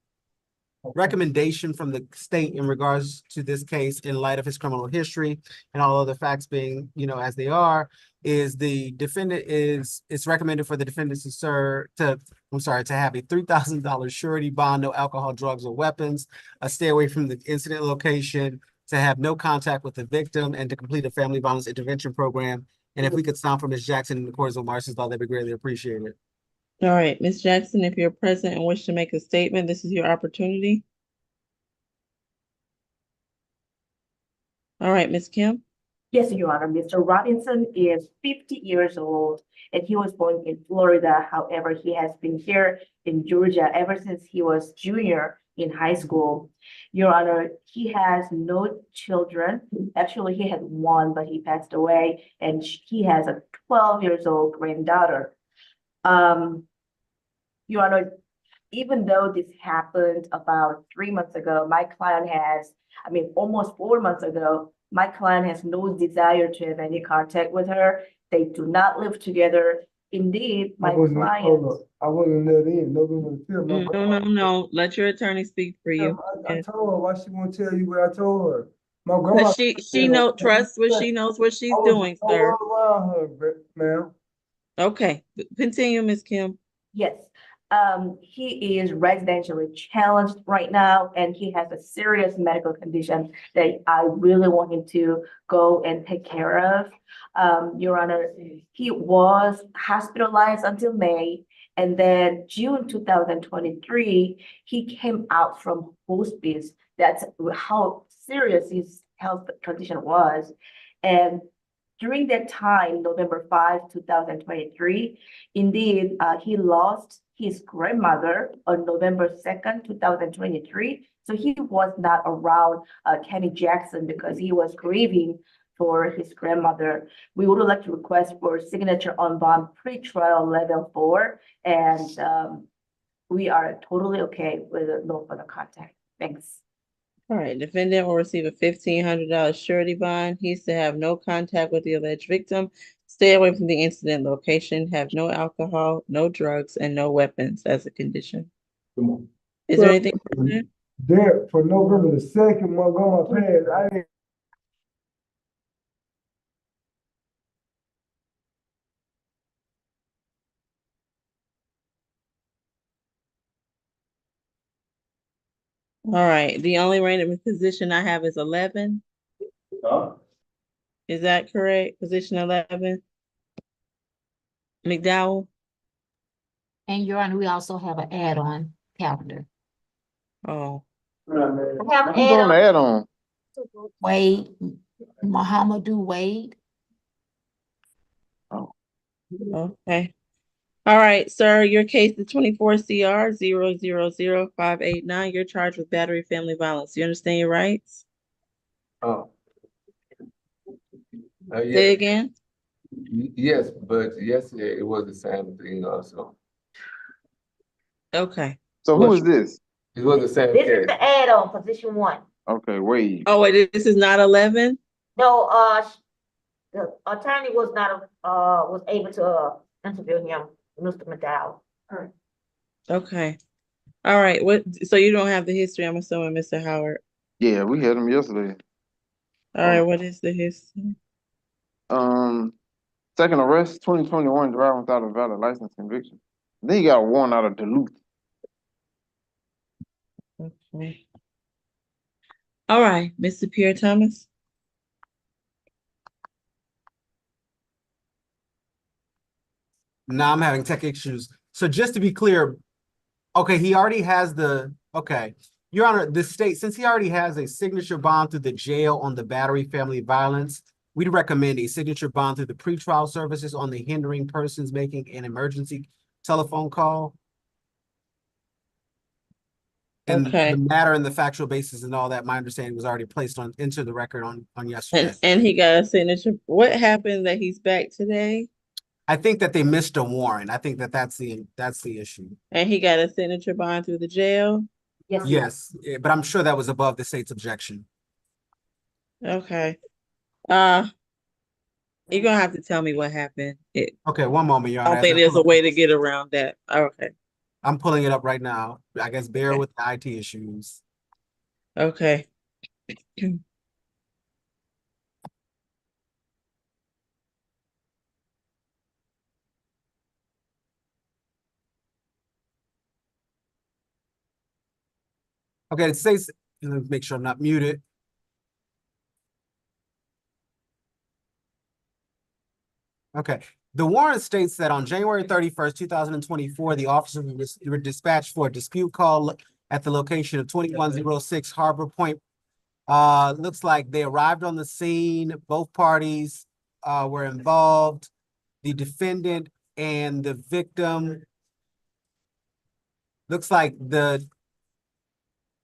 [SPEAKER 8] recommendation from the state in regards to this case, in light of his criminal history and all other facts being, as they are, is the defendant it's recommended for the defendant to have a $3,000 surety bond, no alcohol, drugs, or weapons, stay away from the incident location, to have no contact with the victim, and to complete a family violence intervention program. And if we could sound from Ms. Jackson in accordance with Marcy's law, that'd be greatly appreciated.
[SPEAKER 1] All right, Ms. Jackson, if you're present and wish to make a statement, this is your opportunity. All right, Ms. Kim?
[SPEAKER 4] Yes, Your Honor. Mr. Robinson is 50 years old and he was born in Florida. However, he has been here in Georgia ever since he was junior in high school. Your Honor, he has no children. Actually, he had one, but he passed away, and he has a 12 years old granddaughter. Your Honor, even though this happened about 3 months ago, almost 4 months ago, my client has no desire to have any contact with her. They do not live together. Indeed, my client.
[SPEAKER 13] I wasn't let in. Nobody would tell me.
[SPEAKER 1] No. Let your attorney speak for you.
[SPEAKER 13] I told her why she won't tell you what I told her. My grandma.
[SPEAKER 1] She trusts what she knows what she's doing, sir.
[SPEAKER 13] Around her, ma'am.
[SPEAKER 1] Okay, continue, Ms. Kim.
[SPEAKER 4] Yes, he is residentially challenged right now, and he has a serious medical condition that I really want him to go and take care of. Your Honor, he was hospitalized until May, and then June 2023, he came out from hospice. That's how serious his health condition was. And during that time, November 5, 2023, indeed, he lost his grandmother on November 2nd, 2023. So he was not around Kenny Jackson because he was grieving for his grandmother. We would like to request for signature on bond pretrial level 4, and we are totally okay with no further contact. Thanks.
[SPEAKER 1] All right, defendant will receive a $1,500 surety bond. He's to have no contact with the alleged victim, stay away from the incident location, have no alcohol, no drugs, and no weapons as a condition.
[SPEAKER 13] Come on.
[SPEAKER 1] Is there anything?
[SPEAKER 13] There, for November the 2nd, Montgomery passed, I didn't.
[SPEAKER 1] All right, the only random position I have is 11. Is that correct? Position 11? McDowell?
[SPEAKER 14] And Your Honor, we also have an add-on calendar.
[SPEAKER 1] Oh,
[SPEAKER 3] I have
[SPEAKER 7] Who's
[SPEAKER 3] an
[SPEAKER 7] on the
[SPEAKER 3] add-on.
[SPEAKER 7] add-on?
[SPEAKER 14] Wade, Muhammadu Wade.
[SPEAKER 1] okay. All right, sir, your case is 24 CR 0000589. You're charged with battery family violence. You understand your rights?
[SPEAKER 15] Oh.
[SPEAKER 1] Say
[SPEAKER 15] Yeah,
[SPEAKER 1] again?
[SPEAKER 15] yes, but yesterday it was the same thing also.
[SPEAKER 1] Okay.
[SPEAKER 7] So who is this?
[SPEAKER 15] It was the same
[SPEAKER 3] This is
[SPEAKER 15] case.
[SPEAKER 3] the add-on, position 1.
[SPEAKER 7] Okay, Wade.
[SPEAKER 1] Oh, wait, this is not 11?
[SPEAKER 3] No, the attorney was not, was able to, interview him, Mr. McDowell.
[SPEAKER 1] Okay. All right. So you don't have the history, I'm assuming, Mr. Howard.
[SPEAKER 7] Yeah, we had him yesterday.
[SPEAKER 1] All right, what is the history?
[SPEAKER 7] Second arrest, 2021, driving without a valid license conviction. Then he got a warrant out of Duluth.
[SPEAKER 1] Okay. All right, Mr. Pierre Thomas.
[SPEAKER 8] Now I'm having tech issues. So just to be clear, okay, he already has okay. Your Honor, the state, since he already has a signature bond through the jail on the battery family violence, we'd recommend a signature bond through the pretrial services on the hindering persons making an emergency telephone call. And
[SPEAKER 1] Okay.
[SPEAKER 8] the matter and the factual basis and all that, my understanding was already placed into the record on yesterday.
[SPEAKER 1] And he got a signature. What happened that he's back today?
[SPEAKER 8] I think that they missed a warrant. I think that that's the issue.
[SPEAKER 1] And he got a signature bond through the jail?
[SPEAKER 8] Yes, but I'm sure that was above the state's objection.
[SPEAKER 1] Okay. You're gonna have to tell me what happened.
[SPEAKER 8] Okay, one moment, Your
[SPEAKER 1] I
[SPEAKER 8] Honor.
[SPEAKER 1] don't think there's a way to get around that. Okay.
[SPEAKER 8] I'm pulling it up right now. I guess bear with the IT issues.
[SPEAKER 1] Okay.
[SPEAKER 8] Okay, it says, let me make sure I'm not muted. Okay, the warrant states that on January 31st, 2024, the officers were dispatched for a dispute call at the location of 2106 Harbor Point. Looks like they arrived on the scene. Both parties were involved. The defendant and the victim. Looks like the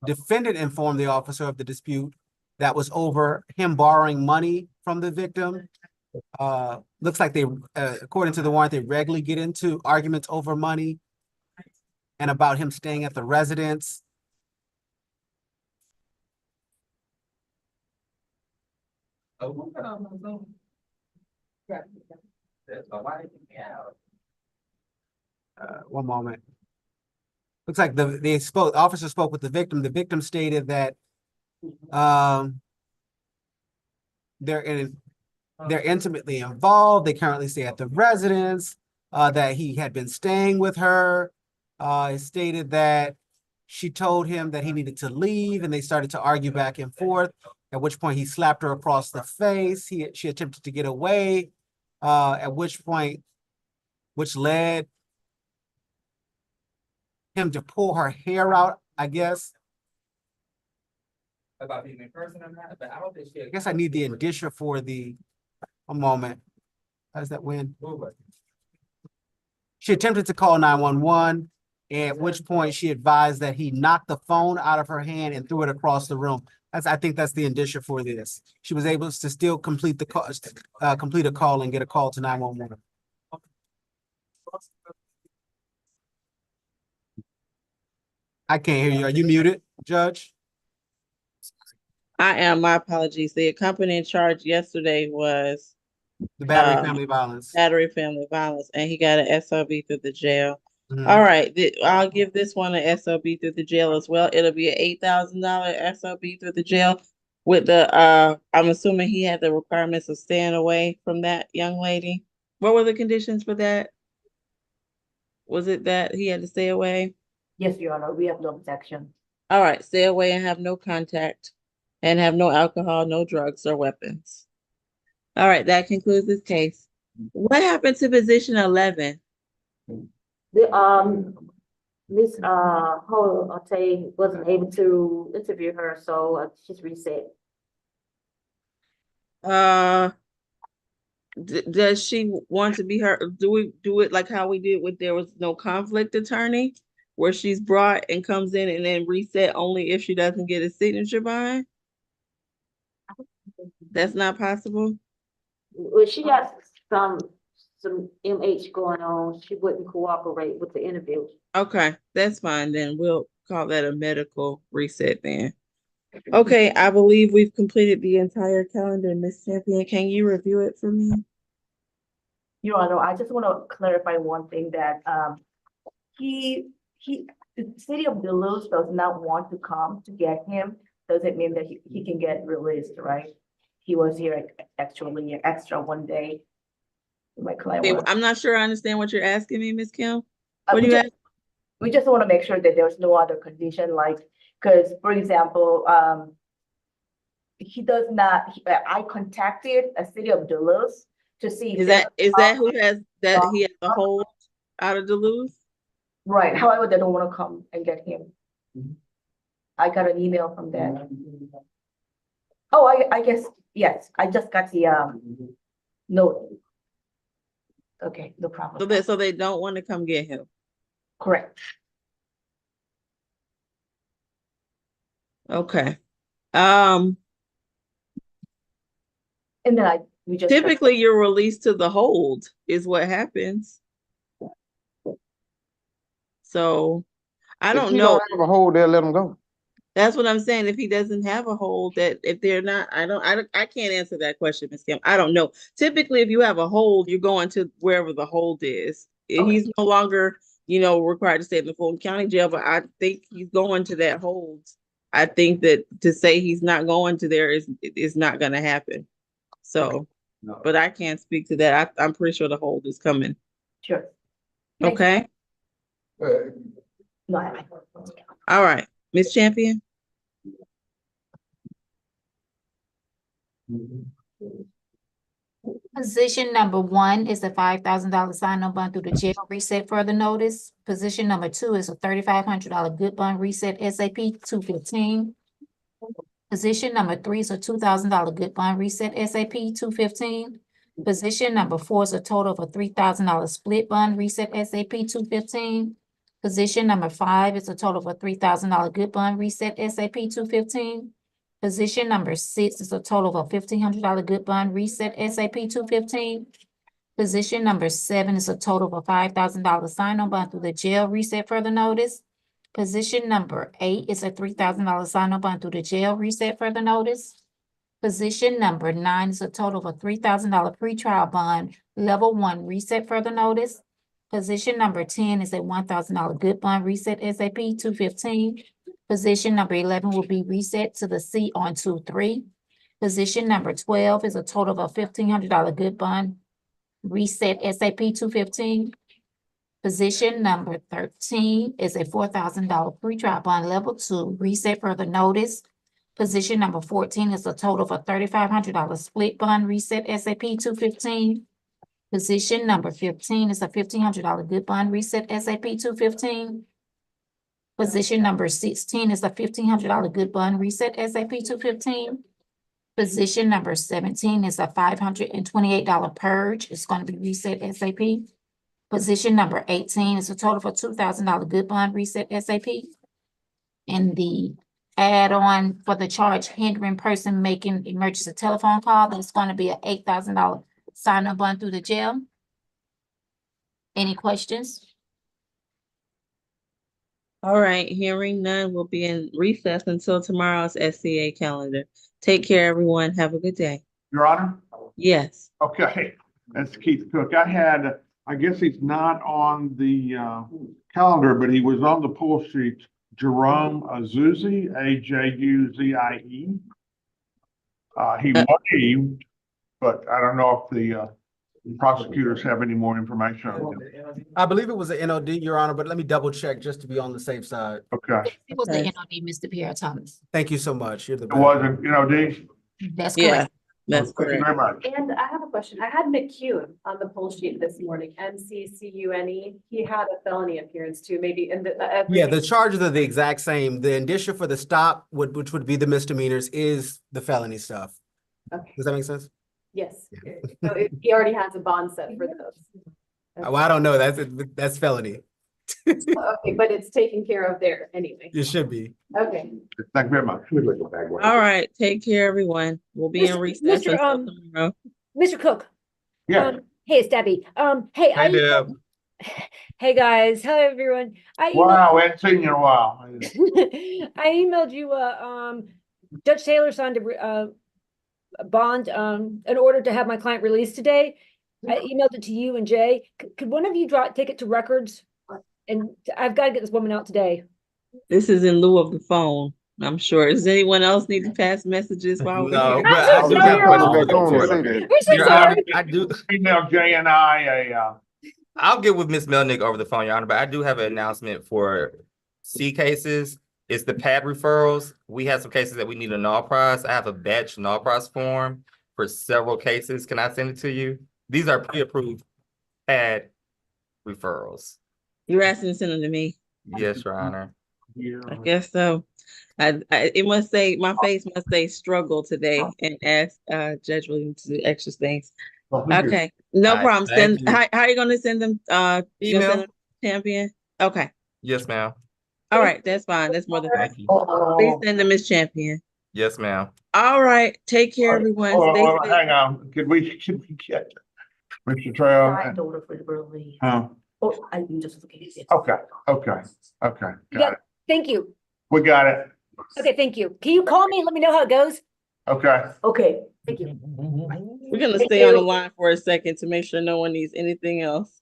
[SPEAKER 8] defendant informed the officer of the dispute that was over him borrowing money from the victim. Looks like they, according to the warrant, they regularly get into arguments over money and about him staying at the residence. One moment. Looks like the officer spoke with the victim. The victim stated that they're intimately involved. They currently stay at the residence, that he had been staying with her. He stated that she told him that he needed to leave and they started to argue back and forth, at which point he slapped her across the face. She attempted to get away, at which led him to pull her hair out, I guess. About being in person or not, but I don't think I guess I need the indicia for a moment. How's that win? She attempted to call 911, at which point she advised that he knocked the phone out of her hand and threw it across the room. I think that's the indicia for this. She was able to still complete the call, complete a call and get a call to 911. I can't hear you. Are you muted, Judge?
[SPEAKER 1] I am, my apologies. The accompanying charge yesterday was
[SPEAKER 8] The battery,
[SPEAKER 1] um
[SPEAKER 8] family violence.
[SPEAKER 1] battery, family violence, and he got an SOB through the jail.
[SPEAKER 8] Mhm.
[SPEAKER 1] All right, I'll give this one an SOB through the jail as well. It'll be an $8,000 SOB through the jail with the, I'm assuming he had the requirements of staying away from that young lady. What were the conditions for that? Was it that he had to stay away?
[SPEAKER 4] Yes, Your Honor, we have no objection.
[SPEAKER 1] All right, stay away and have no contact and have no alcohol, no drugs or weapons. All right, that concludes this case. What happened to position 11?
[SPEAKER 3] Miss Holte wasn't able to interview her, so she's reset.
[SPEAKER 1] Does she want to be her? Do we do it like how we did with there was no conflict attorney, where she's brought and comes in and then reset only if she doesn't get a signature by? That's not possible.
[SPEAKER 3] Well, she got some MH going on. She wouldn't cooperate with the interview.
[SPEAKER 1] Okay, that's fine then. We'll call that a medical reset then. Okay, I believe we've completed the entire calendar. Miss Champion, can you review it for me?
[SPEAKER 4] Your Honor, I just want to clarify one thing that, the city of Duluth does not want to come to get him. Does it mean that he can get released, right? He was here actually extra one day. My client.
[SPEAKER 1] Okay, I'm not sure I understand what you're asking me, Miss Kim.
[SPEAKER 4] Uh,
[SPEAKER 1] What do
[SPEAKER 4] we
[SPEAKER 1] you
[SPEAKER 4] just-
[SPEAKER 1] ask?
[SPEAKER 4] We just want to make sure that there's no other condition, like, because, for example, he does not, I contacted a city of Duluth to see.
[SPEAKER 1] Is that who has that he has a hold out of Duluth?
[SPEAKER 4] Right, however, they don't want to come and get him. I got an email from them. Oh, I guess, yes, I just got the, note. Okay, no problem.
[SPEAKER 1] So they don't want to come get him.
[SPEAKER 4] Correct.
[SPEAKER 1] Okay.
[SPEAKER 4] And then we just.
[SPEAKER 1] Typically you're released to the hold is what happens. So I
[SPEAKER 7] If
[SPEAKER 1] don't
[SPEAKER 7] he
[SPEAKER 1] know.
[SPEAKER 7] don't have a hold, they'll let him go.
[SPEAKER 1] That's what I'm saying. If he doesn't have a hold, that if they're not, I can't answer that question, Ms. Kim. I don't know. Typically, if you have a hold, you're going to wherever the hold is. He's no longer, required to stay in the Fulton County Jail, but I think he's going to that hold. I think that to say he's not going to there is not going to happen. So, but I can't speak to that. I'm pretty sure the hold is coming.
[SPEAKER 4] Sure.
[SPEAKER 1] Okay.
[SPEAKER 4] No,
[SPEAKER 1] All right, Miss Champion.
[SPEAKER 14] Position number 1 is a $5,000 sign-on bond through the jail reset further notice. Position number 2 is a $3,500 good bond reset SAP 215. Position number 3 is a $2,000 good bond reset SAP 215. Position number 4 is a total of a $3,000 split bond reset SAP 215. Position number 5 is a total of a $3,000 good bond reset SAP 215. Position number 6 is a total of a $1,500 good bond reset SAP 215. Position number 7 is a total of a $5,000 sign-on bond through the jail reset further notice. Position number 8 is a $3,000 sign-on bond through the jail reset further notice. Position number 9 is a total of a $3,000 pretrial bond, level 1 reset further notice. Position number 10 is a $1,000 good bond reset SAP 215. Position number 11 will be reset to the C on 2-3. Position number 12 is a total of a $1,500 good bond reset SAP 215. Position number 13 is a $4,000 pretrial bond level 2 reset further notice. Position number 14 is a total of a $3,500 split bond reset SAP 215. Position number 15 is a $1,500 good bond reset SAP 215. Position number 16 is a $1,500 good bond reset SAP 215. Position number 17 is a $528 purge. It's going to be reset SAP. Position number 18 is a total of a $2,000 good bond reset SAP. And the add-on for the charge hindering person making emergency telephone call, that's going to be an $8,000 sign-on bond through the jail. Any questions?
[SPEAKER 1] All right, hearing none, we'll be in recess until tomorrow's SCA calendar. Take care, everyone. Have a good day.
[SPEAKER 6] Your Honor?
[SPEAKER 1] Yes.
[SPEAKER 6] Okay, that's Keith Cook. I guess he's not on the calendar, but he was on the pull sheet. Jerome Azuzie, Ajuzie. He waived, but I don't know if the prosecutors have any more information on him.
[SPEAKER 8] I believe it was an NOD, Your Honor, but let me double check just to be on the safe side.
[SPEAKER 6] Okay,
[SPEAKER 14] It was the NOD, Mr. Pierre Thomas.
[SPEAKER 8] Thank you so much. You're the
[SPEAKER 6] it
[SPEAKER 8] best.
[SPEAKER 6] wasn't, D?
[SPEAKER 14] That's
[SPEAKER 1] Yeah,
[SPEAKER 14] correct.
[SPEAKER 1] that's
[SPEAKER 6] Thank you
[SPEAKER 1] correct.
[SPEAKER 6] very much.
[SPEAKER 12] And I have a question. I had McCune on the poll sheet this morning, MCCUNE. He had a felony appearance too, maybe in the.
[SPEAKER 8] Yeah, the charges are the exact same. The indicia for the stop, which would be the misdemeanors, is the felony stuff.
[SPEAKER 12] Okay.
[SPEAKER 8] Does that make sense?
[SPEAKER 12] Yes. So he already has a bond set for those.
[SPEAKER 8] Well, I don't know. That's felony.
[SPEAKER 12] Okay, but it's taken care of there anyway.
[SPEAKER 8] It should be.
[SPEAKER 12] Okay.
[SPEAKER 6] Thank you very much.
[SPEAKER 1] All right, take care, everyone. We'll be in recess
[SPEAKER 16] Mr.
[SPEAKER 1] until tomorrow.
[SPEAKER 16] Mr. Cook.
[SPEAKER 6] Yeah.
[SPEAKER 16] Hey, it's Debbie. Hey,
[SPEAKER 2] Hey, Deb.
[SPEAKER 16] hey guys, hello everyone.
[SPEAKER 6] Wow, we hadn't seen you in a while.
[SPEAKER 16] I emailed you, Judge Taylor signed a bond, in order to have my client released today. I emailed it to you and Jay. Could one of you take it to records? And I've got to get this woman out today.
[SPEAKER 1] This is in lieu of the phone, I'm sure. Does anyone else need to pass messages while we're
[SPEAKER 2] No,
[SPEAKER 1] here?
[SPEAKER 2] but I do have
[SPEAKER 7] Back on and say
[SPEAKER 2] questions.
[SPEAKER 7] that.
[SPEAKER 16] We're so
[SPEAKER 2] Your Honor,
[SPEAKER 16] sorry.
[SPEAKER 2] I do.
[SPEAKER 6] Email Jay and I
[SPEAKER 2] I'll get with Ms. Melnick over the phone, Your Honor, but I do have an announcement for C cases. It's the pad referrals. We have some cases that we need a null prize. I have a batch null prize form for several cases. Can I send it to you? These are pre-approved pad referrals.
[SPEAKER 1] You're asking to send them to me.
[SPEAKER 2] Yes, Your Honor.
[SPEAKER 1] I guess so. It must say, my face must say struggle today and ask Judge Williams to do extra things. Okay, no
[SPEAKER 2] All right,
[SPEAKER 1] problem.
[SPEAKER 2] thank you.
[SPEAKER 1] How are you gonna send them? You gonna
[SPEAKER 2] Email.
[SPEAKER 1] send them to Champion? Okay.
[SPEAKER 2] Yes, ma'am.
[SPEAKER 1] All right, that's fine. That's more than fine.
[SPEAKER 2] Thank you.
[SPEAKER 1] Please send them Miss Champion.
[SPEAKER 2] Yes, ma'am.
[SPEAKER 1] All right, take care, everyone. Stay safe.
[SPEAKER 6] hang on, could we get Mr. Trail?
[SPEAKER 4] Signed order for the release.
[SPEAKER 6] Oh,
[SPEAKER 4] I can just look at it.
[SPEAKER 6] okay, got it.
[SPEAKER 16] Thank you.
[SPEAKER 6] We got it.
[SPEAKER 16] Okay, thank you. Can you call me and let me know how it goes?
[SPEAKER 6] Okay.
[SPEAKER 4] Okay.
[SPEAKER 16] Thank you.
[SPEAKER 1] We're gonna stay on the line for a second to make sure no one needs anything else.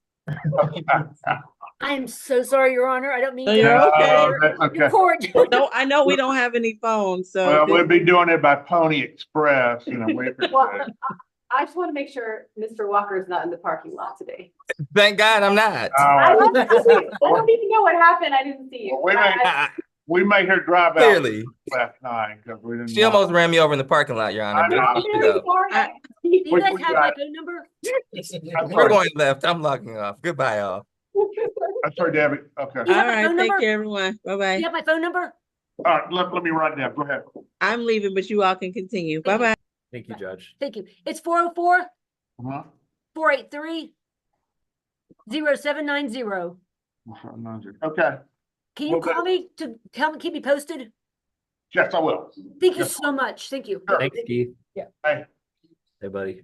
[SPEAKER 16] I am so sorry, Your Honor. I don't mean
[SPEAKER 1] No,
[SPEAKER 16] to.
[SPEAKER 1] you're okay.
[SPEAKER 6] Okay.
[SPEAKER 16] Your court.
[SPEAKER 1] No, I know we don't have any phones, so
[SPEAKER 6] Well, we'll be doing it by Pony Express, wait for
[SPEAKER 12] Well,
[SPEAKER 6] that.
[SPEAKER 12] I just want to make sure Mr. Walker is not in the parking lot today.
[SPEAKER 2] Thank God I'm not.
[SPEAKER 12] I don't even know what happened. I didn't see you.
[SPEAKER 6] Well, we made her drive out
[SPEAKER 2] Clearly.
[SPEAKER 6] last night because we didn't.
[SPEAKER 2] She almost ran me over in the parking lot, Your Honor.
[SPEAKER 6] I know.
[SPEAKER 2] But, you know,
[SPEAKER 16] Do you
[SPEAKER 6] We-
[SPEAKER 16] guys
[SPEAKER 6] we
[SPEAKER 16] have
[SPEAKER 6] got
[SPEAKER 16] my
[SPEAKER 6] it.
[SPEAKER 16] phone number?
[SPEAKER 2] we're going left. I'm logging off. Goodbye, y'all.
[SPEAKER 6] That's right, Debbie. Okay.
[SPEAKER 1] all
[SPEAKER 16] You have my
[SPEAKER 1] right,
[SPEAKER 16] phone
[SPEAKER 1] take
[SPEAKER 16] number?
[SPEAKER 1] care, everyone. Bye
[SPEAKER 16] Do
[SPEAKER 1] bye.
[SPEAKER 16] you have my phone number?
[SPEAKER 6] All right, let me write it down. Go ahead.
[SPEAKER 1] I'm leaving, but you all can continue. Bye
[SPEAKER 16] Thank you.
[SPEAKER 1] bye.
[SPEAKER 8] Thank you, Judge.
[SPEAKER 16] Thank you. It's 404
[SPEAKER 6] Uh-huh.
[SPEAKER 16] 483 0790.
[SPEAKER 6] Okay,
[SPEAKER 16] Can you
[SPEAKER 6] Okay.
[SPEAKER 16] call me to keep me posted?
[SPEAKER 6] yes, I will.
[SPEAKER 16] Thank you
[SPEAKER 6] Yes.
[SPEAKER 16] so much. Thank you.
[SPEAKER 6] Sure.
[SPEAKER 8] Thanks, Keith.
[SPEAKER 6] Hey.
[SPEAKER 8] Hey, buddy.